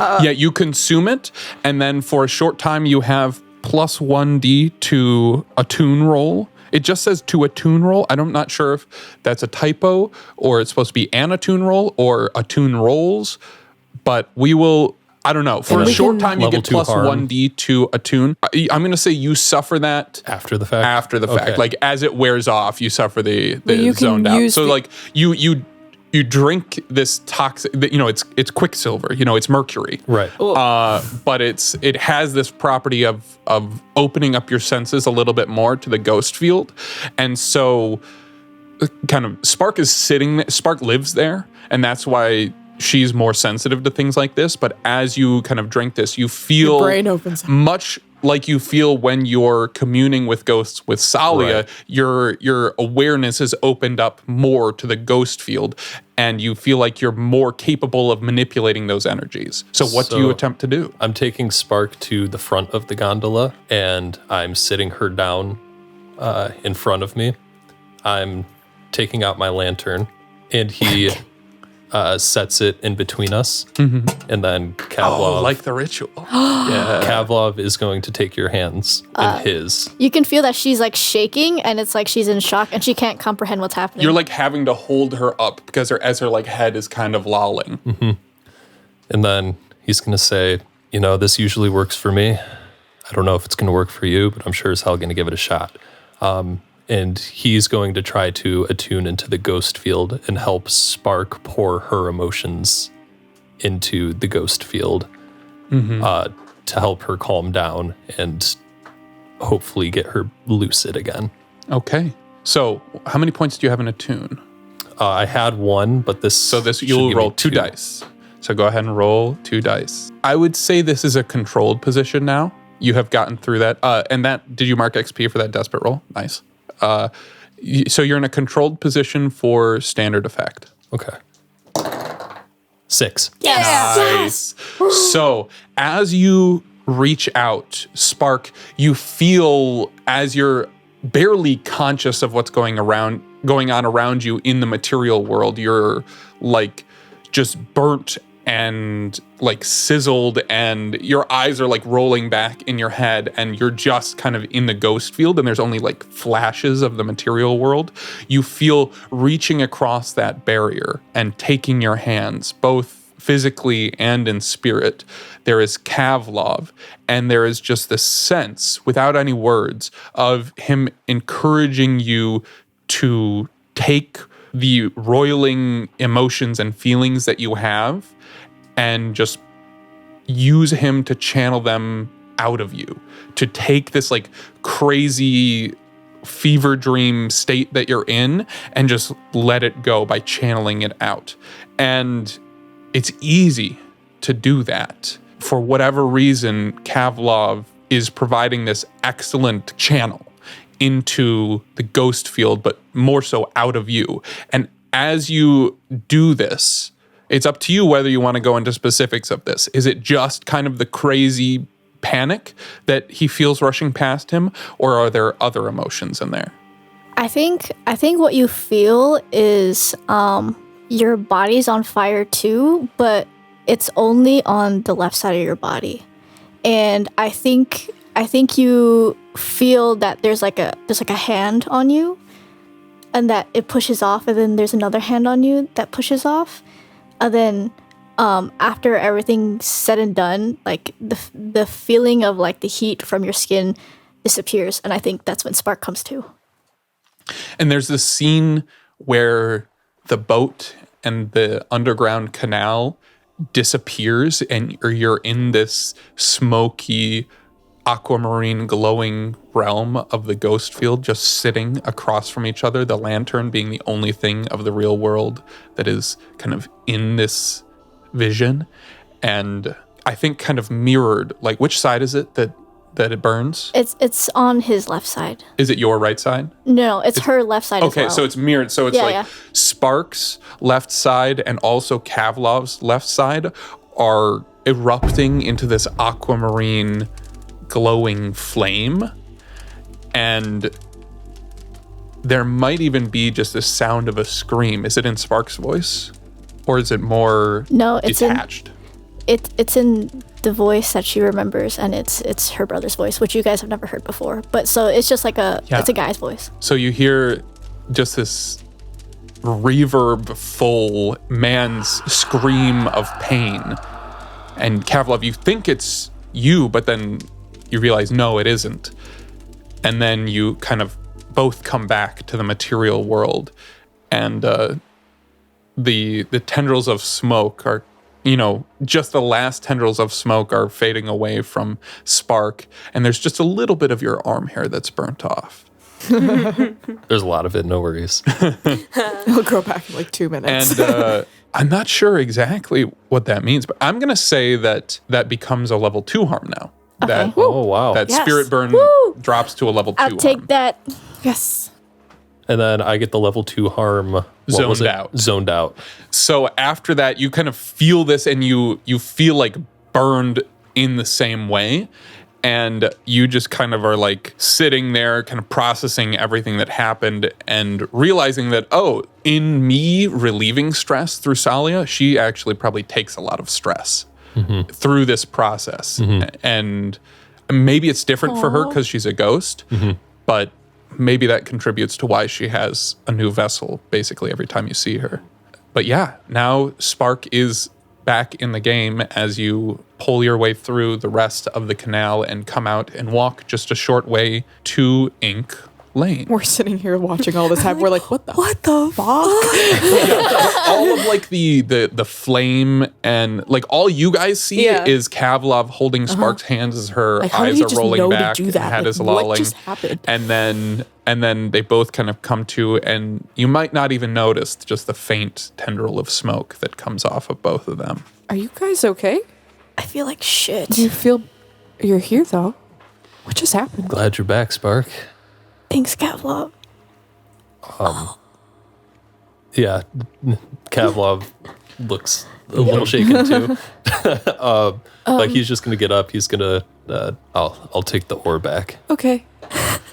Yeah, you consume it, and then for a short time you have plus 1d to attune roll. It just says to attune roll. I'm not sure if that's a typo or it's supposed to be an attune roll or attune rolls, but we will. I don't know. For And a we short can- time, you Level get 2 plus harm. 1d to attune. I'm going to say you suffer that After the fact? after the fact. Okay. As it wears off, you suffer the you can zoned out. use So the- you drink this toxic. It's Quicksilver. It's mercury. Right. But it has this property of opening up your senses a little bit more to the ghost field, and so kind of Spark lives there, and that's why she's more sensitive to things like this. But as you kind of drink this, you feel Your brain opens up. much like you feel when you're communing with ghosts with Salia. Right. Your awareness is opened up more to the ghost field, and you feel like you're more capable of manipulating those energies. So what do you So- attempt to do? I'm taking Spark to the front of the gondola and I'm sitting her down in front of me. I'm taking out my lantern and he sets it in between us. And then Kavlov, like the ritual. Kavlov is going to take your hands in his. You can feel that she's shaking and it's like she's in shock and she can't comprehend what's happening. You're having to hold her up because her head is kind of lolling. And then he's going to say, this usually works for me. I don't know if it's going to work for you, but I'm sure as hell going to give it a shot. And he's going to try to attune into the ghost field and help Spark pour her emotions into the ghost field to help her calm down and hopefully get her lucid again. Okay. So how many points do you have in attune? I had one, but this So should you'll give roll me 2 dice. So go ahead and roll 2 dice. I would say this is a controlled position now. You have gotten through that. And did you mark XP for that desperate roll? Nice. So you're in a controlled position for standard effect. Okay. 6. Nice. So as you reach out, Spark, you feel as you're barely conscious of what's going on around you in the material world, you're just burnt and sizzled, and your eyes are rolling back in your head, and you're just kind of in the ghost field, and there's only flashes of the material world. You feel reaching across that barrier and taking your hands, both physically and in spirit. There is Kavlov, and there is just this sense, without any words, of him encouraging you to take the roiling emotions and feelings that you have and just use him to channel them out of you, to take this crazy fever dream state that you're in and just let it go by channeling it out. And it's easy to do that. For whatever reason, Kavlov is providing this excellent channel into the ghost field, but more so out of you. And as you do this, it's up to you whether you want to go into specifics of this. Is it just kind of the crazy panic that he feels rushing past him, or are there other emotions in there? I think what you feel is your body's on fire too, but it's only on the left side of your body. And I think you feel that there's like a hand on you, and that it pushes off, and then there's another hand on you that pushes off, and then after everything's said and done, like the feeling of like the heat from your skin disappears, and I think that's when Spark comes to. And there's this scene where the boat and the underground canal disappears, and you're in this smoky, aquamarine glowing realm of the ghost field, just sitting across from each other, the lantern being the only thing of the real world that is kind of in this vision. And I think kind of mirrored, like, which side is it that it burns? It's on his left side. Is it your right side? No, it's her left side as well. Okay, so it's mirrored. So it's Spark's left side and also Kavlov's left side are erupting into this aquamarine glowing flame. And there might even be just the sound of a scream. Is it in Spark's voice? Or is it more detached? It's in the voice that she remembers, and it's her brother's voice, which you guys have never heard before. But so it's just like it's a guy's voice. So you hear just this reverb full man's scream of pain. And Kavlov, you think it's you, but then you realize, no, it isn't. And then you kind of both come back to the material world, and the tendrils of smoke are, just the last tendrils of smoke are fading away from Spark, and there's just a little bit of your arm hair that's burnt off. There's a lot of it, no worries. It'll grow back in like 2 minutes. And I'm not sure exactly what that means, but I'm going to say that becomes a level 2 harm now. Okay. Oh, wow. That Yes. spirit burn drops to a level 2 I'll harm. take that. Yes. And then I get the level 2 harm. What was Zoned it? out. Zoned out. So after that, you kind of feel this, and you feel like burned in the same way. And you just kind of are like sitting there, kind of processing everything that happened and realizing that, in me relieving stress through Salia, she actually probably takes a lot of stress through this process. And maybe it's different for her because she's a ghost, but maybe that contributes to why she has a new vessel basically every time you see her. But yeah, now Spark is back in the game as you pull your way through the rest of the canal and come out and walk just a short way to Ink Lane. We're sitting here watching all this happen. We're like, what the fuck? All of like the flame and like all you guys see is Kavlov holding Spark's hands as her Like, how did eyes he are just rolling know to back do and that? head Like, is what lolling. just happened? And then they both kind of come to, and you might not even notice just the faint tendril of smoke that comes off of both of them. Are you guys okay? I feel like shit. Do you feel you're here though? What just happened? Glad you're back, Spark. Thanks, Kavlov. Yeah, Kavlov looks a little shaken too. Like he's just gonna get up. He's gonna. I'll take the oar back. Okay.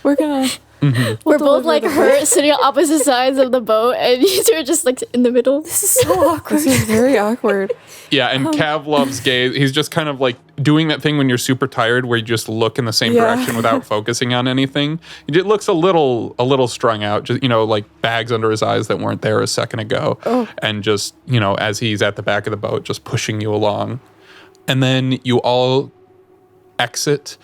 We're gonna We're both like hurt, sitting on opposite sides of the boat, and you two are just like in the middle. This is so awkward. This is very awkward. Yeah, and Kavlov's gaze, he's just kind of like doing that thing when you're super tired where you just look in the same direction without focusing on anything. It looks a little strung out, just, like bags under his eyes that weren't there a second ago. And just, as he's at the back of the boat, just pushing you along. And then you all exit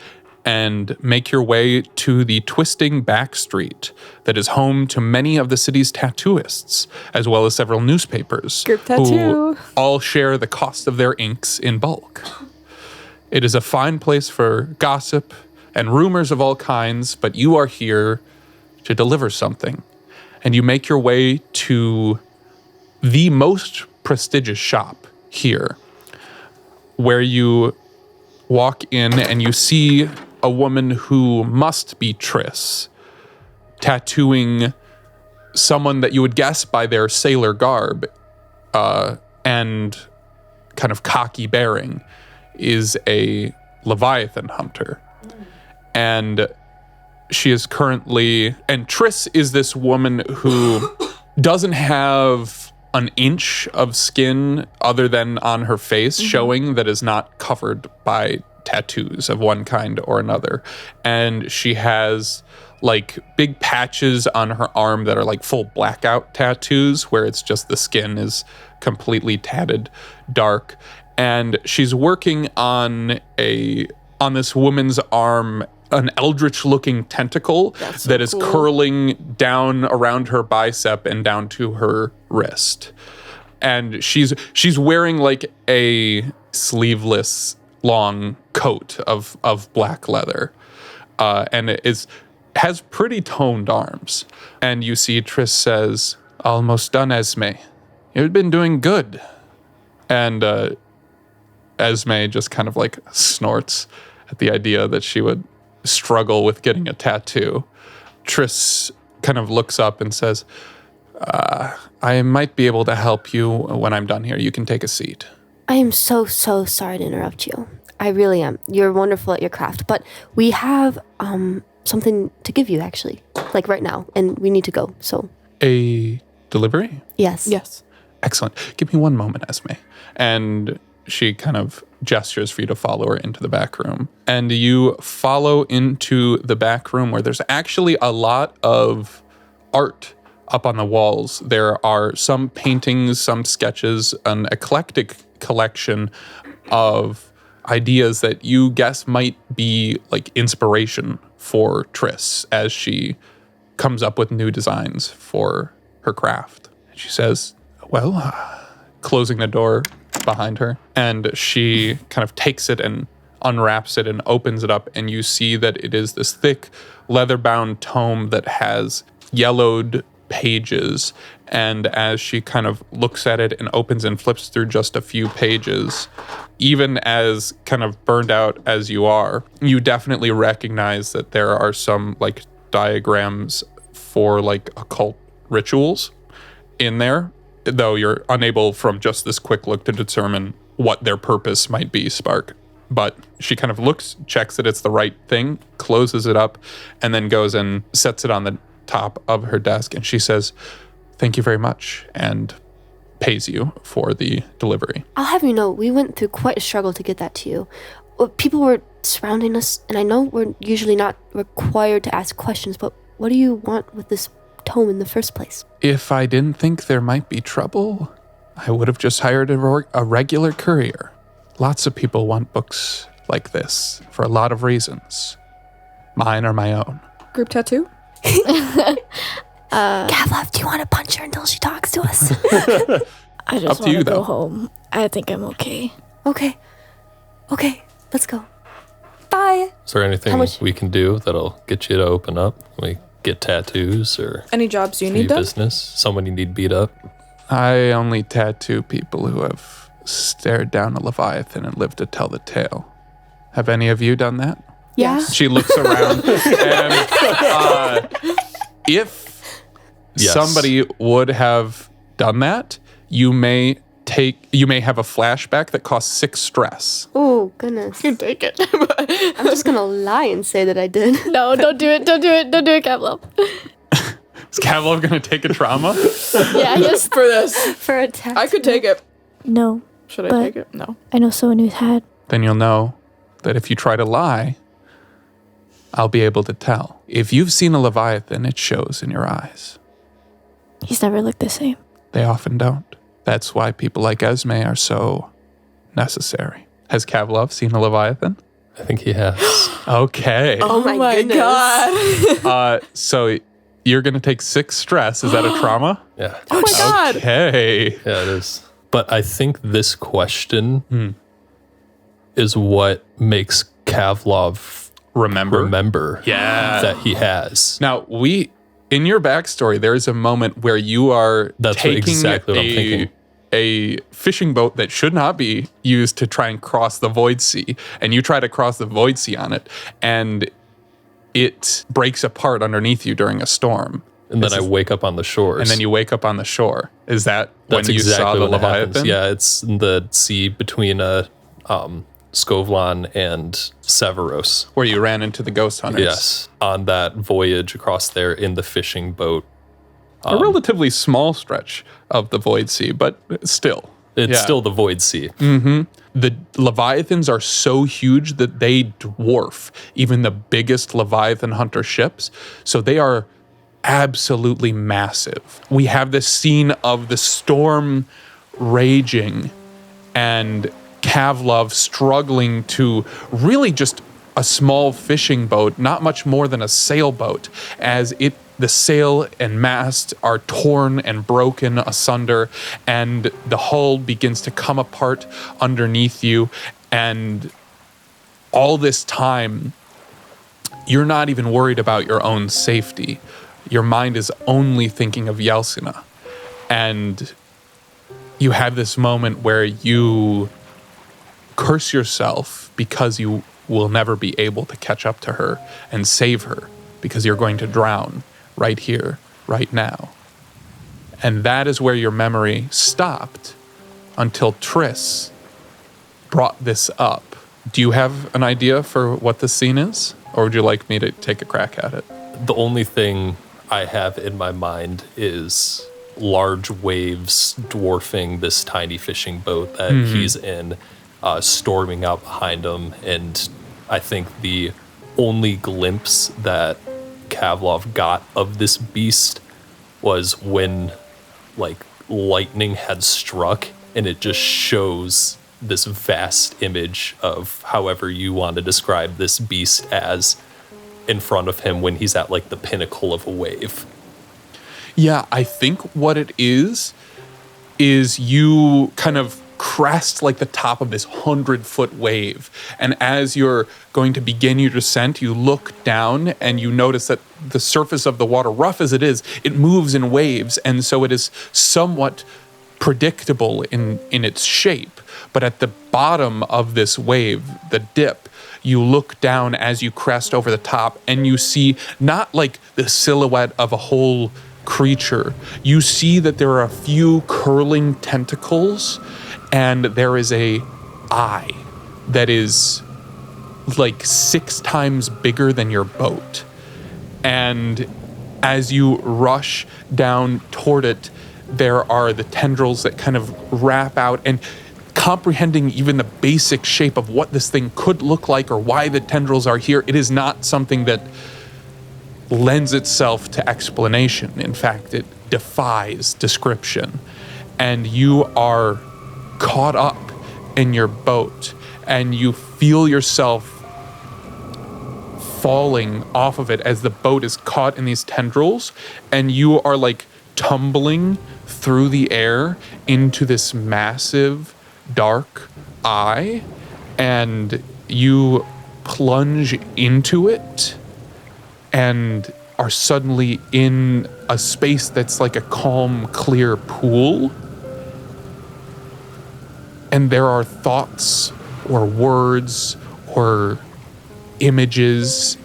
and make your way to the twisting back street that is home to many of the city's tattooists, as well as several newspapers Group tattoo. who all share the cost of their inks in bulk. It is a fine place for gossip and rumors of all kinds, but you are here to deliver something. And you make your way to the most prestigious shop here, where you walk in and you see a woman who must be Triss, tattooing someone that you would guess by their sailor garb and kind of cocky bearing is a Leviathan hunter. And she is currently, and Triss is this woman who doesn't have an inch of skin other than on her face showing that is not covered by tattoos of one kind or another. And she has like big patches on her arm that are like full blackout tattoos where it's just the skin is completely tatted dark. And she's working on this woman's arm an eldritch looking tentacle that is curling down around her bicep and down to her wrist. And she's wearing like a sleeveless long coat of black leather. And it has pretty toned arms. And you see Triss says, "Almost done, Esme. You've been doing good." And Esme just kind of like snorts at the idea that she would struggle with getting a tattoo. Triss kind of looks up and says, "I might be able to help you when I'm done here. You can take a seat." I am so sorry to interrupt you. I really am. You're wonderful at your craft, but we have something to give you actually, like right now, and we need to go. So A delivery? yes. Yes. Excellent. Give me one moment, Esme. And she kind of gestures for you to follow her into the back room. And you follow into the back room where there's actually a lot of art up on the walls. There are some paintings, some sketches, an eclectic collection of ideas that you guess might be like inspiration for Triss as she comes up with new designs for her craft. And she says, "Well," closing the door behind her, and she kind of takes it and unwraps it and opens it up, and you see that it is this thick leather-bound tome that has yellowed pages. And as she kind of looks at it and opens and flips through just a few pages, even as kind of burned out as you are, you definitely recognize that there are some like diagrams for like occult rituals in there, though you're unable from just this quick look to determine what their purpose might be, Spark. But she kind of looks, checks that it's the right thing, closes it up, and then goes and sets it on the top of her desk. And she says, "Thank you very much," and pays you for the delivery. I'll have you know, we went through quite a struggle to get that to you. People were surrounding us, and I know we're usually not required to ask questions, but what do you want with this tome in the first place? If I didn't think there might be trouble, I would have just hired a regular courier. Lots of people want books like this for a lot of reasons. Mine are my own. Group tattoo? Kavlov, do you want to punch her until she talks to us? I just Up to want you, to though. go home. I think I'm okay. Okay, let's go. Bye. Is there anything How much- we can do that'll get you to open up? We get tattoos or Any jobs you any need done? business? Someone you need beat up? I only tattoo people who have stared down a Leviathan and lived to tell the tale. Have any of you done that? Yeah. She looks around, and if Yes. somebody would have done that, you may have a flashback that costs 6 stress. Oh, goodness. You take it. I'm just going to lie and say that I did. No, don't do it. Don't do it. Don't do it, Kavlov. Is Kavlov going to take a trauma? Yeah, yes. For this. For a tattoo. I could take it. No, Should I But- take it? No. I know someone who's had. Then you'll know that if you try to lie, I'll be able to tell. If you've seen a Leviathan, it shows in your eyes. He's never looked the same. They often don't. That's why people like Esme are so necessary. Has Kavlov seen a Leviathan? I think he has. Okay. Oh my goodness. God. So you're going to take 6 stress. Is that a trauma? Yeah. Oh my God. Okay. Yeah, it is. But I think this question is what makes Kavlov remember Yeah. that he has. Now, in your backstory, there is a moment where you are That's taking exactly what I'm thinking. a fishing boat that should not be used to try and cross the Void Sea, and you try to cross the Void Sea on it, and it breaks apart underneath you during a storm. And then I wake up on the shores. And then you wake up on the shore. Is that That's when you exactly saw the when it Leviathan? happens. Yeah, it's in the sea between Skovlan and Severos. Where you ran into the ghost hunters. Yes, on that voyage across there in the fishing boat. A relatively small stretch of the Void Sea, but still. It's still the Void Sea. The Leviathans are so huge that they dwarf even the biggest Leviathan hunter ships. So they are absolutely massive. We have this scene of the storm raging and Kavlov struggling to really just a small fishing boat, not much more than a sailboat, as the sail and mast are torn and broken asunder, and the hull begins to come apart underneath you. And all this time, you're not even worried about your own safety. Your mind is only thinking of Yeltsina. And you have this moment where you curse yourself because you will never be able to catch up to her and save her, because you're going to drown right here, right now. And that is where your memory stopped until Triss brought this up. Do you have an idea for what the scene is? Or would you like me to take a crack at it? The only thing I have in my mind is large waves dwarfing this tiny fishing boat that he's in, storming out behind him. And I think the only glimpse that Kavlov got of this beast was when lightning had struck, and it just shows this vast image of however you want to describe this beast as in front of him when he's at the pinnacle of a wave. Yeah, I think what it is you kind of crest the top of this 100-foot wave. And as you're going to begin your descent, you look down and you notice that the surface of the water, rough as it is, it moves in waves. And so it is somewhat predictable in its shape. But at the bottom of this wave, the dip, you look down as you crest over the top and you see not the silhouette of a whole creature. You see that there are a few curling tentacles, and there is a eye that is 6 times bigger than your boat. And as you rush down toward it, there are the tendrils that kind of wrap out, and comprehending even the basic shape of what this thing could look like or why the tendrils are here, it is not something that lends itself to explanation. In fact, it defies description. And you are caught up in your boat, and you feel yourself falling off of it as the boat is caught in these tendrils, and you are tumbling through the air into this massive dark eye, and you plunge into it and are suddenly in a space that's like a calm, clear pool. And there are thoughts or words or images,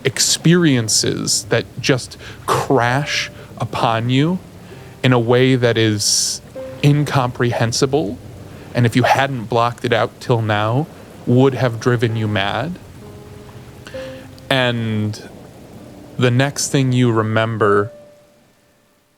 experiences that just crash upon you in a way that is incomprehensible, and if you hadn't blocked it out till now, would have driven you mad. And the next thing you remember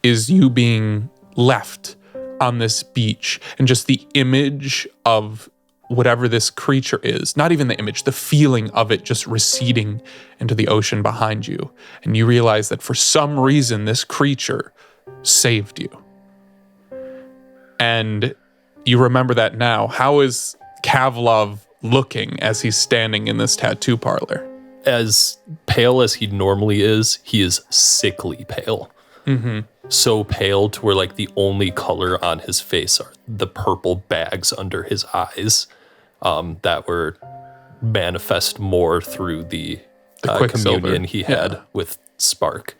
is you being left on this beach, and just the image of whatever this creature is, not even the image, the feeling of it just receding into the ocean behind you. And you realize that for some reason, this creature saved you. And you remember that now. How is Kavlov looking as he's standing in this tattoo parlor? As pale as he normally is, he is sickly pale. Mm-hmm. So pale to where the only color on his face are the purple bags under his eyes that were manifest more through the communion he had with Spark.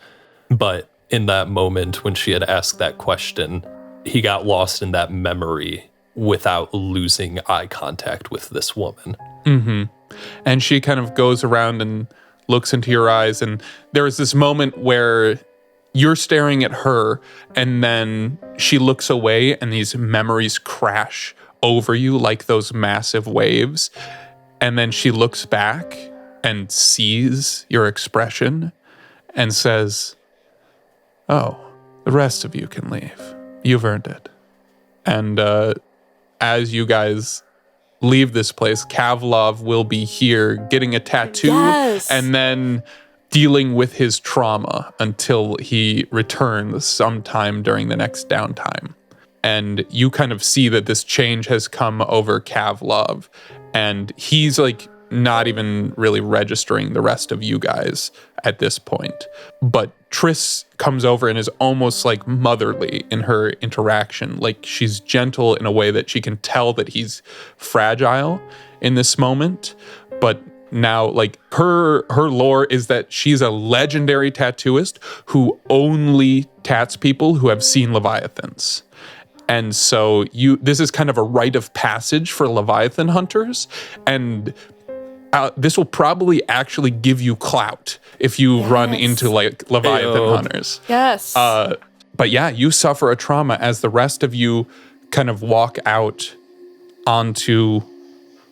But in that moment when she had asked that question, he got lost in that memory without losing eye contact with this woman. Mm-hmm. And she kind of goes around and looks into your eyes, and there is this moment where you're staring at her, and then she looks away, and these memories crash over you like those massive waves. And then she looks back and sees your expression and says, "Oh, The rest of you can leave. You've earned it. And as you guys leave this place, Kavlov will be here getting a tattoo and then dealing with his trauma until he returns sometime during the next downtime. And you kind of see that this change has come over Kavlov, and he's like not even really registering the rest of you guys at this point. But Triss comes over and is almost like motherly in her interaction. Like she's gentle in a way that she can tell that he's fragile in this moment. But now, like her lore is that she's a legendary tattooist who only tats people who have seen Leviathans. And so this is kind of a rite of passage for Leviathan hunters, and this will probably actually give you clout if you run into like Leviathan hunters. Yes. But yeah, you suffer a trauma as the rest of you kind of walk out onto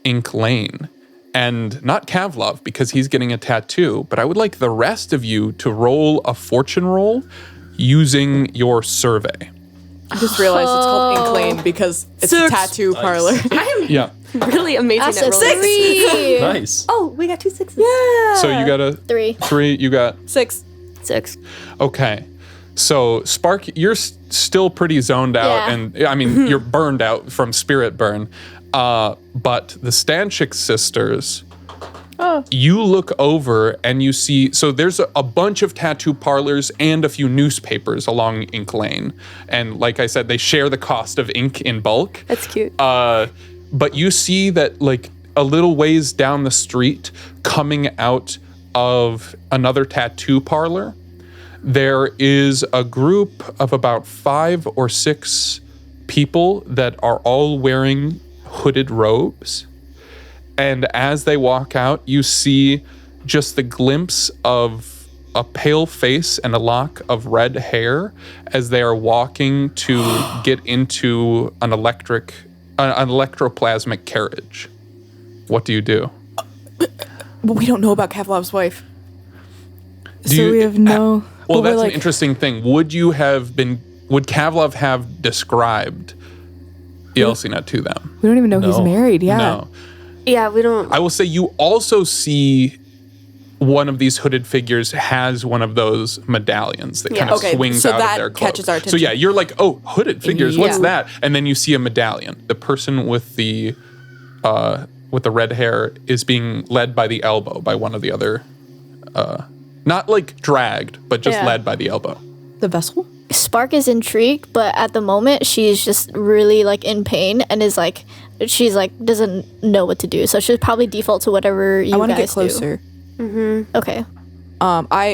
Ink Lane. And not Kavlov, because he's getting a tattoo, but I would like the rest of you to roll a fortune roll using your survey. I just realized it's called Ink Lane because it's a tattoo parlor. Yeah. Really amazing That's at a rolling. 3. Nice. Oh, we got 2 6s. Yeah. So you got a 3. 3, you got 6. 6. okay. So Spark, you're still pretty zoned out, Yeah. and I mean you're burned out from spirit burn. But the Stanchik sisters, you look over and you see, so there's a bunch of tattoo parlors and a few newspapers along Ink Lane. And like I said, they share the cost of ink in bulk. That's cute. But you see that like a little ways down the street, coming out of another tattoo parlor, there is a group of about 5 or 6 people that are all wearing hooded robes. And as they walk out, you see just the glimpse of a pale face and a lock of red hair as they are walking to get into an electroplasmic carriage. What do you do? But we don't know about Kavlov's wife. Do So you- we have no... Well, but we're that's like, an interesting thing. Would Kavlov have described Yelsina to them? we don't even know he's No. married. Yeah. No. Yeah, we don't. I will say you also see one of these hooded figures has one of those medallions that kind of Okay, swings so out that of their cloak. catches our So yeah, attention. you're like, oh, hooded figures, what's Yeah. that? And then you see a medallion. The person with the red hair is being led by the elbow by one of the other, not like dragged, but just Yeah. led by the elbow. The vessel? Spark is intrigued, but at the moment she's just really like in pain and is like, she's like doesn't know what to do. So she'll probably default to whatever you I want to guys get closer. do. Okay.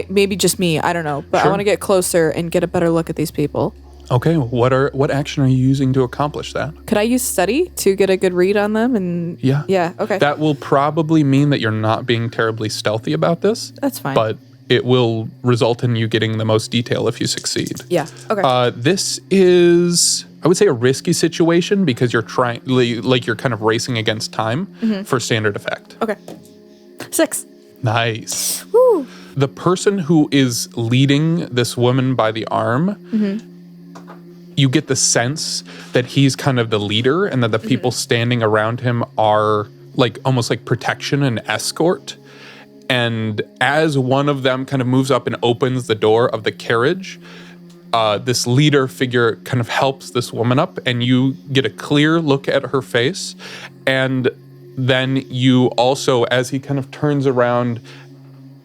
Maybe just me. I don't know, but I Sure. want to get closer and get a better look at these people. Okay, what action are you using to accomplish that? Could I use study to get a good read on them? And Yeah. yeah. Okay. That will probably mean that you're not being terribly stealthy about this. That's fine. But it will result in you getting the most detail if you succeed. yeah. Okay. This is, I would say, a risky situation because you're trying, like you're kind of racing against time for standard effect. okay. 6. Nice. Woo. The person who is leading this woman by the arm, you get the sense that he's kind of the leader and that the people standing around him are like almost like protection and escort. And as one of them kind of moves up and opens the door of the carriage, this leader figure kind of helps this woman up, and you get a clear look at her face. And then you also, as he kind of turns around,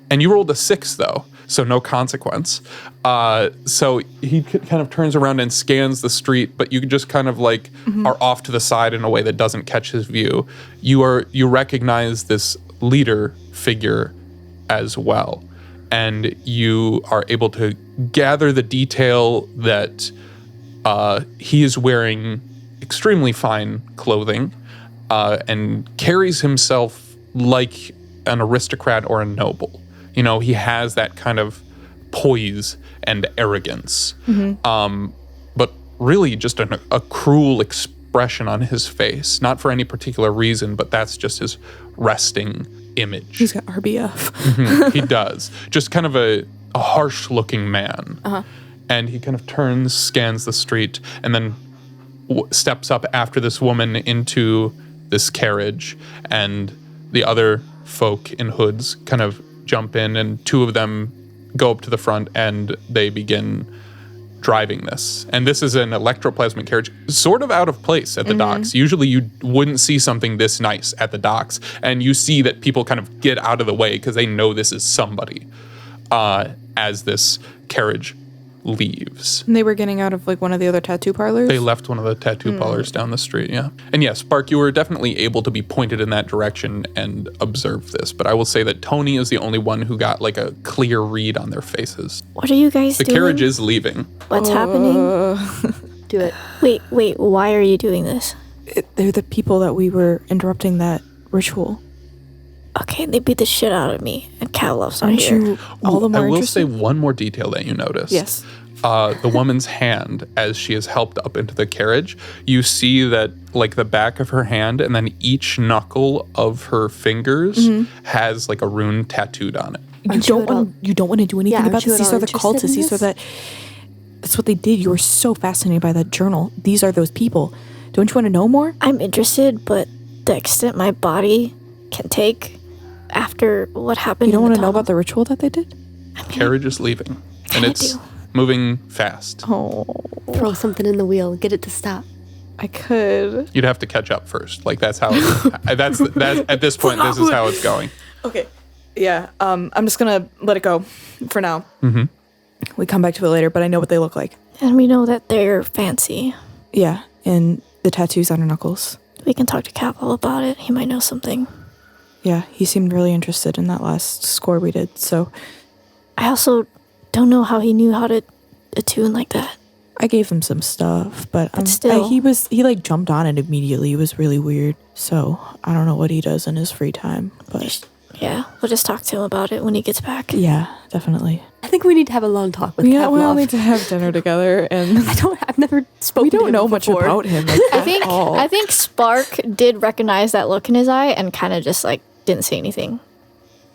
and you rolled a 6 though, so no consequence. So he kind of turns around and scans the street, but you just kind of like are off to the side in a way that doesn't catch his view. You recognize this leader figure as well, and you are able to gather the detail that he is wearing extremely fine clothing and carries himself like an aristocrat or a noble. You know, he has that kind of poise and arrogance, but really just a cruel expression on his face, not for any particular reason, but that's just his resting image. He's got RBF. He does. Just kind of a harsh looking man. And he kind of turns, scans the street, and then steps up after this woman into this carriage. And the other folk in hoods kind of jump in, and two of them go up to the front, and they begin driving this. And this is an electroplasmic carriage, sort of out of place at the docks. Usually you wouldn't see something this nice at the docks. And you see that people kind of get out of the way because they know this is somebody as this carriage leaves. And they were getting out of like one of the other tattoo parlors? They left one of the tattoo parlors down the street, yeah. And yeah, Spark, you were definitely able to be pointed in that direction and observe this. But I will say that Tony is the only one who got like a clear read on their faces. What are you guys The doing? carriage is leaving. What's happening? Do it. Wait, why are you doing this? They're the people that we were interrupting that ritual. Okay, they beat the shit out of me, and Kavlov's not Aren't here. you all the more I will interested? say one more detail that you notice. Yes. The woman's hand, as she is helped up into the carriage, you see that like the back of her hand and then each knuckle of her fingers has like a rune tattooed on it. Aren't you You don't want to do anything Yeah, about aren't you this. These at are all the interested in cultists. These are this? that's what they did. You were so fascinated by that journal. These are those people. Don't you want to know more? I'm interested, but the extent my body can take after what happened. You don't want want to know about the ritual that they did? Carriage is leaving, and it's moving fast. Oh, Throw something in the wheel. Get it to stop. I could. You'd have to catch up first. Like that's how. that's at this point. This is how it's going. Okay. Yeah. I'm just gonna let it go for now. Mm-hmm. We come back to it later, but I know what they look like. And we know that they're fancy. Yeah, and the tattoos on her knuckles. We can talk to Kavlov about it. He might know something. Yeah, he seemed really interested in that last score we did, so I also don't know how he knew how to attune like that. I gave him some stuff, but still. he like jumped on it immediately. It was really weird. So I don't know what he does in his free time, but Yeah, we'll just talk to him about it when he gets back. yeah, definitely. I think we need to have a long talk with We Kavlov. all need to have dinner together, and I've never spoken we to don't him know much before. about him. Like, I think Spark did recognize that look in his eye and kind of just like didn't say anything.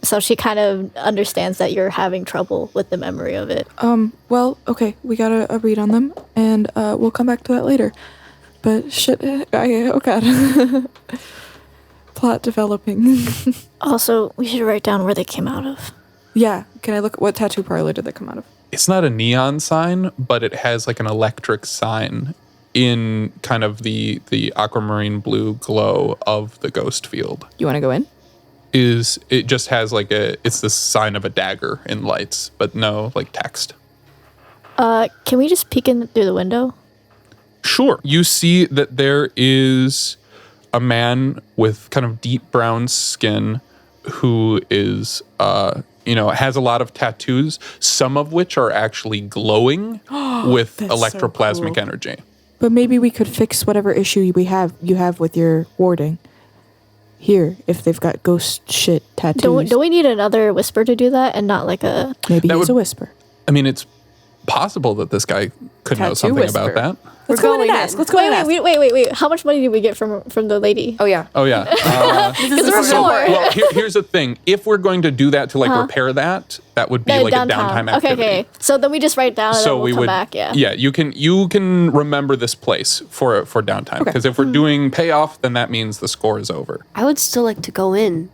So she kind of understands that you're having trouble with the memory of it. Well, okay, we got a read on them, and we'll come back to that later. But shit, oh god. Plot developing. Also, we should write down where they came out of. Yeah, can I look, what tattoo parlor did they come out of? It's not a neon sign, but it has like an electric sign in kind of the aquamarine blue glow of the ghost field. You want to go in? It just has like it's the sign of a dagger in lights, but no like text. Can we just peek in through the window? Sure. You see that there is a man with kind of deep brown skin who is has a lot of tattoos, some of which are actually glowing with That's so electroplasmic cool. energy. But maybe we could fix whatever issue you have with your warding. Here, if they've got ghost shit tattoos. Do we need another whisper to do that and not like a... Maybe That use would- a whisper. I mean, it's possible that this guy could know Tattoo something whisper. about that. Let's We're go in and going ask. in. Let's go in and ask. Wait. How much money did we get from the lady? Oh, yeah. Oh yeah. Because we're So, poor. well, here's the thing. If we're going to do that to like repair that would be like a downtime activity. Okay. So then we just write down and then we'll come back, yeah. Yeah, you can remember this place for downtime. Because if we're doing payoff, then that means the score is over. I would still like to go in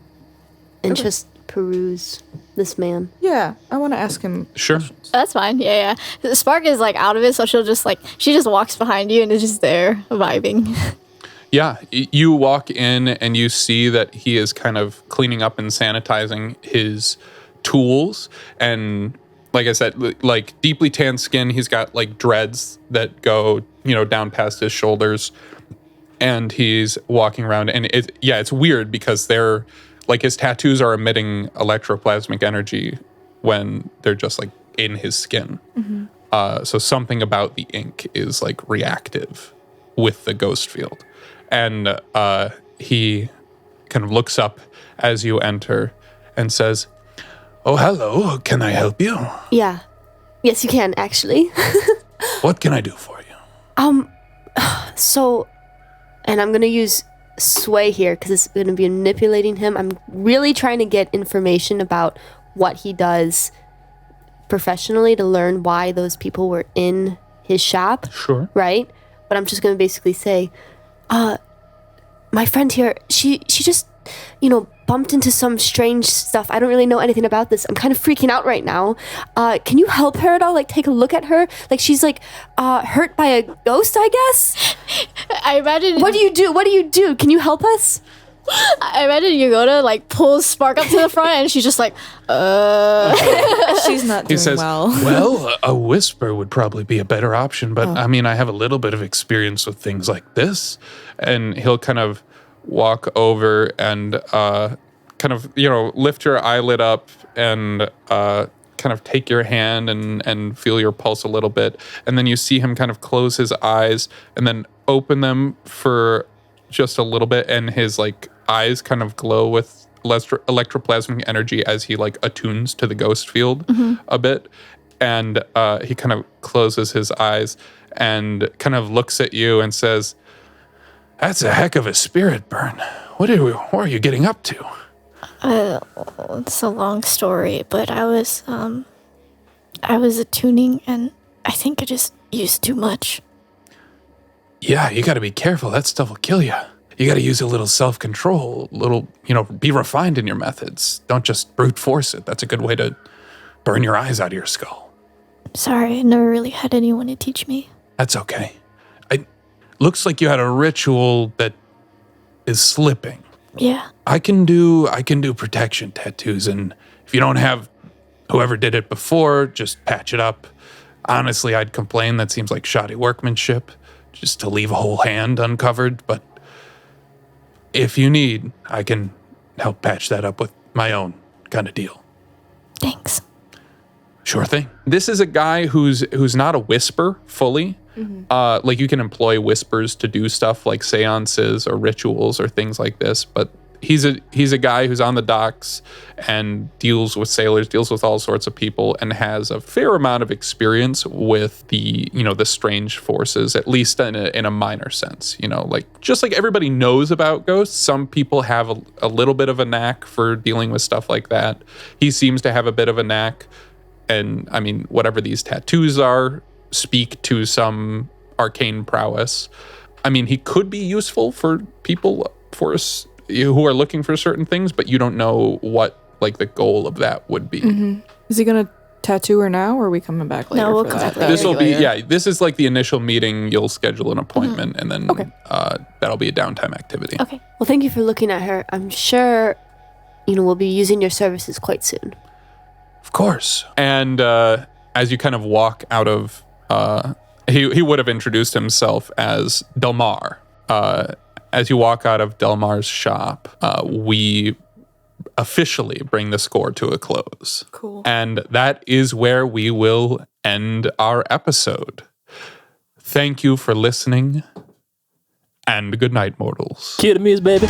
and just peruse this man. Yeah, I want to ask him. Sure. That's fine. Yeah. Spark is like out of it, so she just walks behind you and is just there vibing. Yeah, you walk in and you see that he is kind of cleaning up and sanitizing his tools. And like I said, like deeply tanned skin, he's got like dreads that go, down past his shoulders. And he's walking around and it's weird because they're like his tattoos are emitting electroplasmic energy when they're just like in his skin. Mm-hmm. So something about the ink is like reactive with the ghost field. And he kind of looks up as you enter and says, "Oh, hello. Can I help you? Yeah. Yes, you can, actually. What can I do for you?" So, and I'm going to use sway here because it's going to be manipulating him. I'm really trying to get information about what he does professionally to learn why those people were in his shop. Sure. Right? But I'm just going to basically say, my friend here, she just, bumped into some strange stuff. I don't really know anything about this. I'm kind of freaking out right now. Can you help her at all? Like, take a look at her? Like, she's like hurt by a ghost, I guess? I imagine. What do you do? Can you help us? I imagine you go to like pull Spark up to the front, and she's just like, She's not He doing says, well. a whisper would probably be a better option, but I mean, I have a little bit of experience with things like this. And he'll kind of walk over and kind of, lift your eyelid up and kind of take your hand and feel your pulse a little bit. And then you see him kind of close his eyes and then open them for just a little bit. And his like eyes kind of glow with electroplasmic energy as he like attunes to the ghost field a bit. And he kind of closes his eyes and kind of looks at you and says, "That's a heck of a spirit burn. What are you getting up to?" it's a long story, but I was attuning, and I think I just used too much. Yeah, you got to be careful. That stuff will kill you. You got to use a little self-control, be refined in your methods. Don't just brute force it. That's a good way to burn your eyes out of your skull. Sorry, I never really had anyone to teach me. That's okay. Looks like you had a ritual that is slipping. Yeah. I can do protection tattoos, and if you don't have whoever did it before, just patch it up. Honestly, I'd complain. That seems like shoddy workmanship, just to leave a whole hand uncovered. But if you need, I can help patch that up with my own kind of deal. Thanks. Sure thing. This is a guy who's not a whisper fully. Like you can employ whispers to do stuff like seances or rituals or things like this, but he's a guy who's on the docks and deals with sailors, deals with all sorts of people, and has a fair amount of experience with the strange forces, at least in a minor sense. Like just like everybody knows about ghosts, some people have a little bit of a knack for dealing with stuff like that. He seems to have a bit of a knack, and I mean, whatever these tattoos are speak to some arcane prowess. I mean, he could be useful for people who are looking for certain things, but you don't know what like the goal of that would be. Is he gonna tattoo her now, or are we coming back later? No, we'll for come that? back later. This will be, this is like the initial meeting. You'll schedule an appointment, and then that'll be a downtime activity. Okay. Well, thank you for looking at her. I'm sure, we'll be using your services quite soon. Of course. And as you kind of walk out of, he would have introduced himself as Delmar. As you walk out of Delmar's shop, we officially bring the score to a close. Cool. And that is where we will end our episode. Thank you for listening, and good night, mortals. Kid me, baby.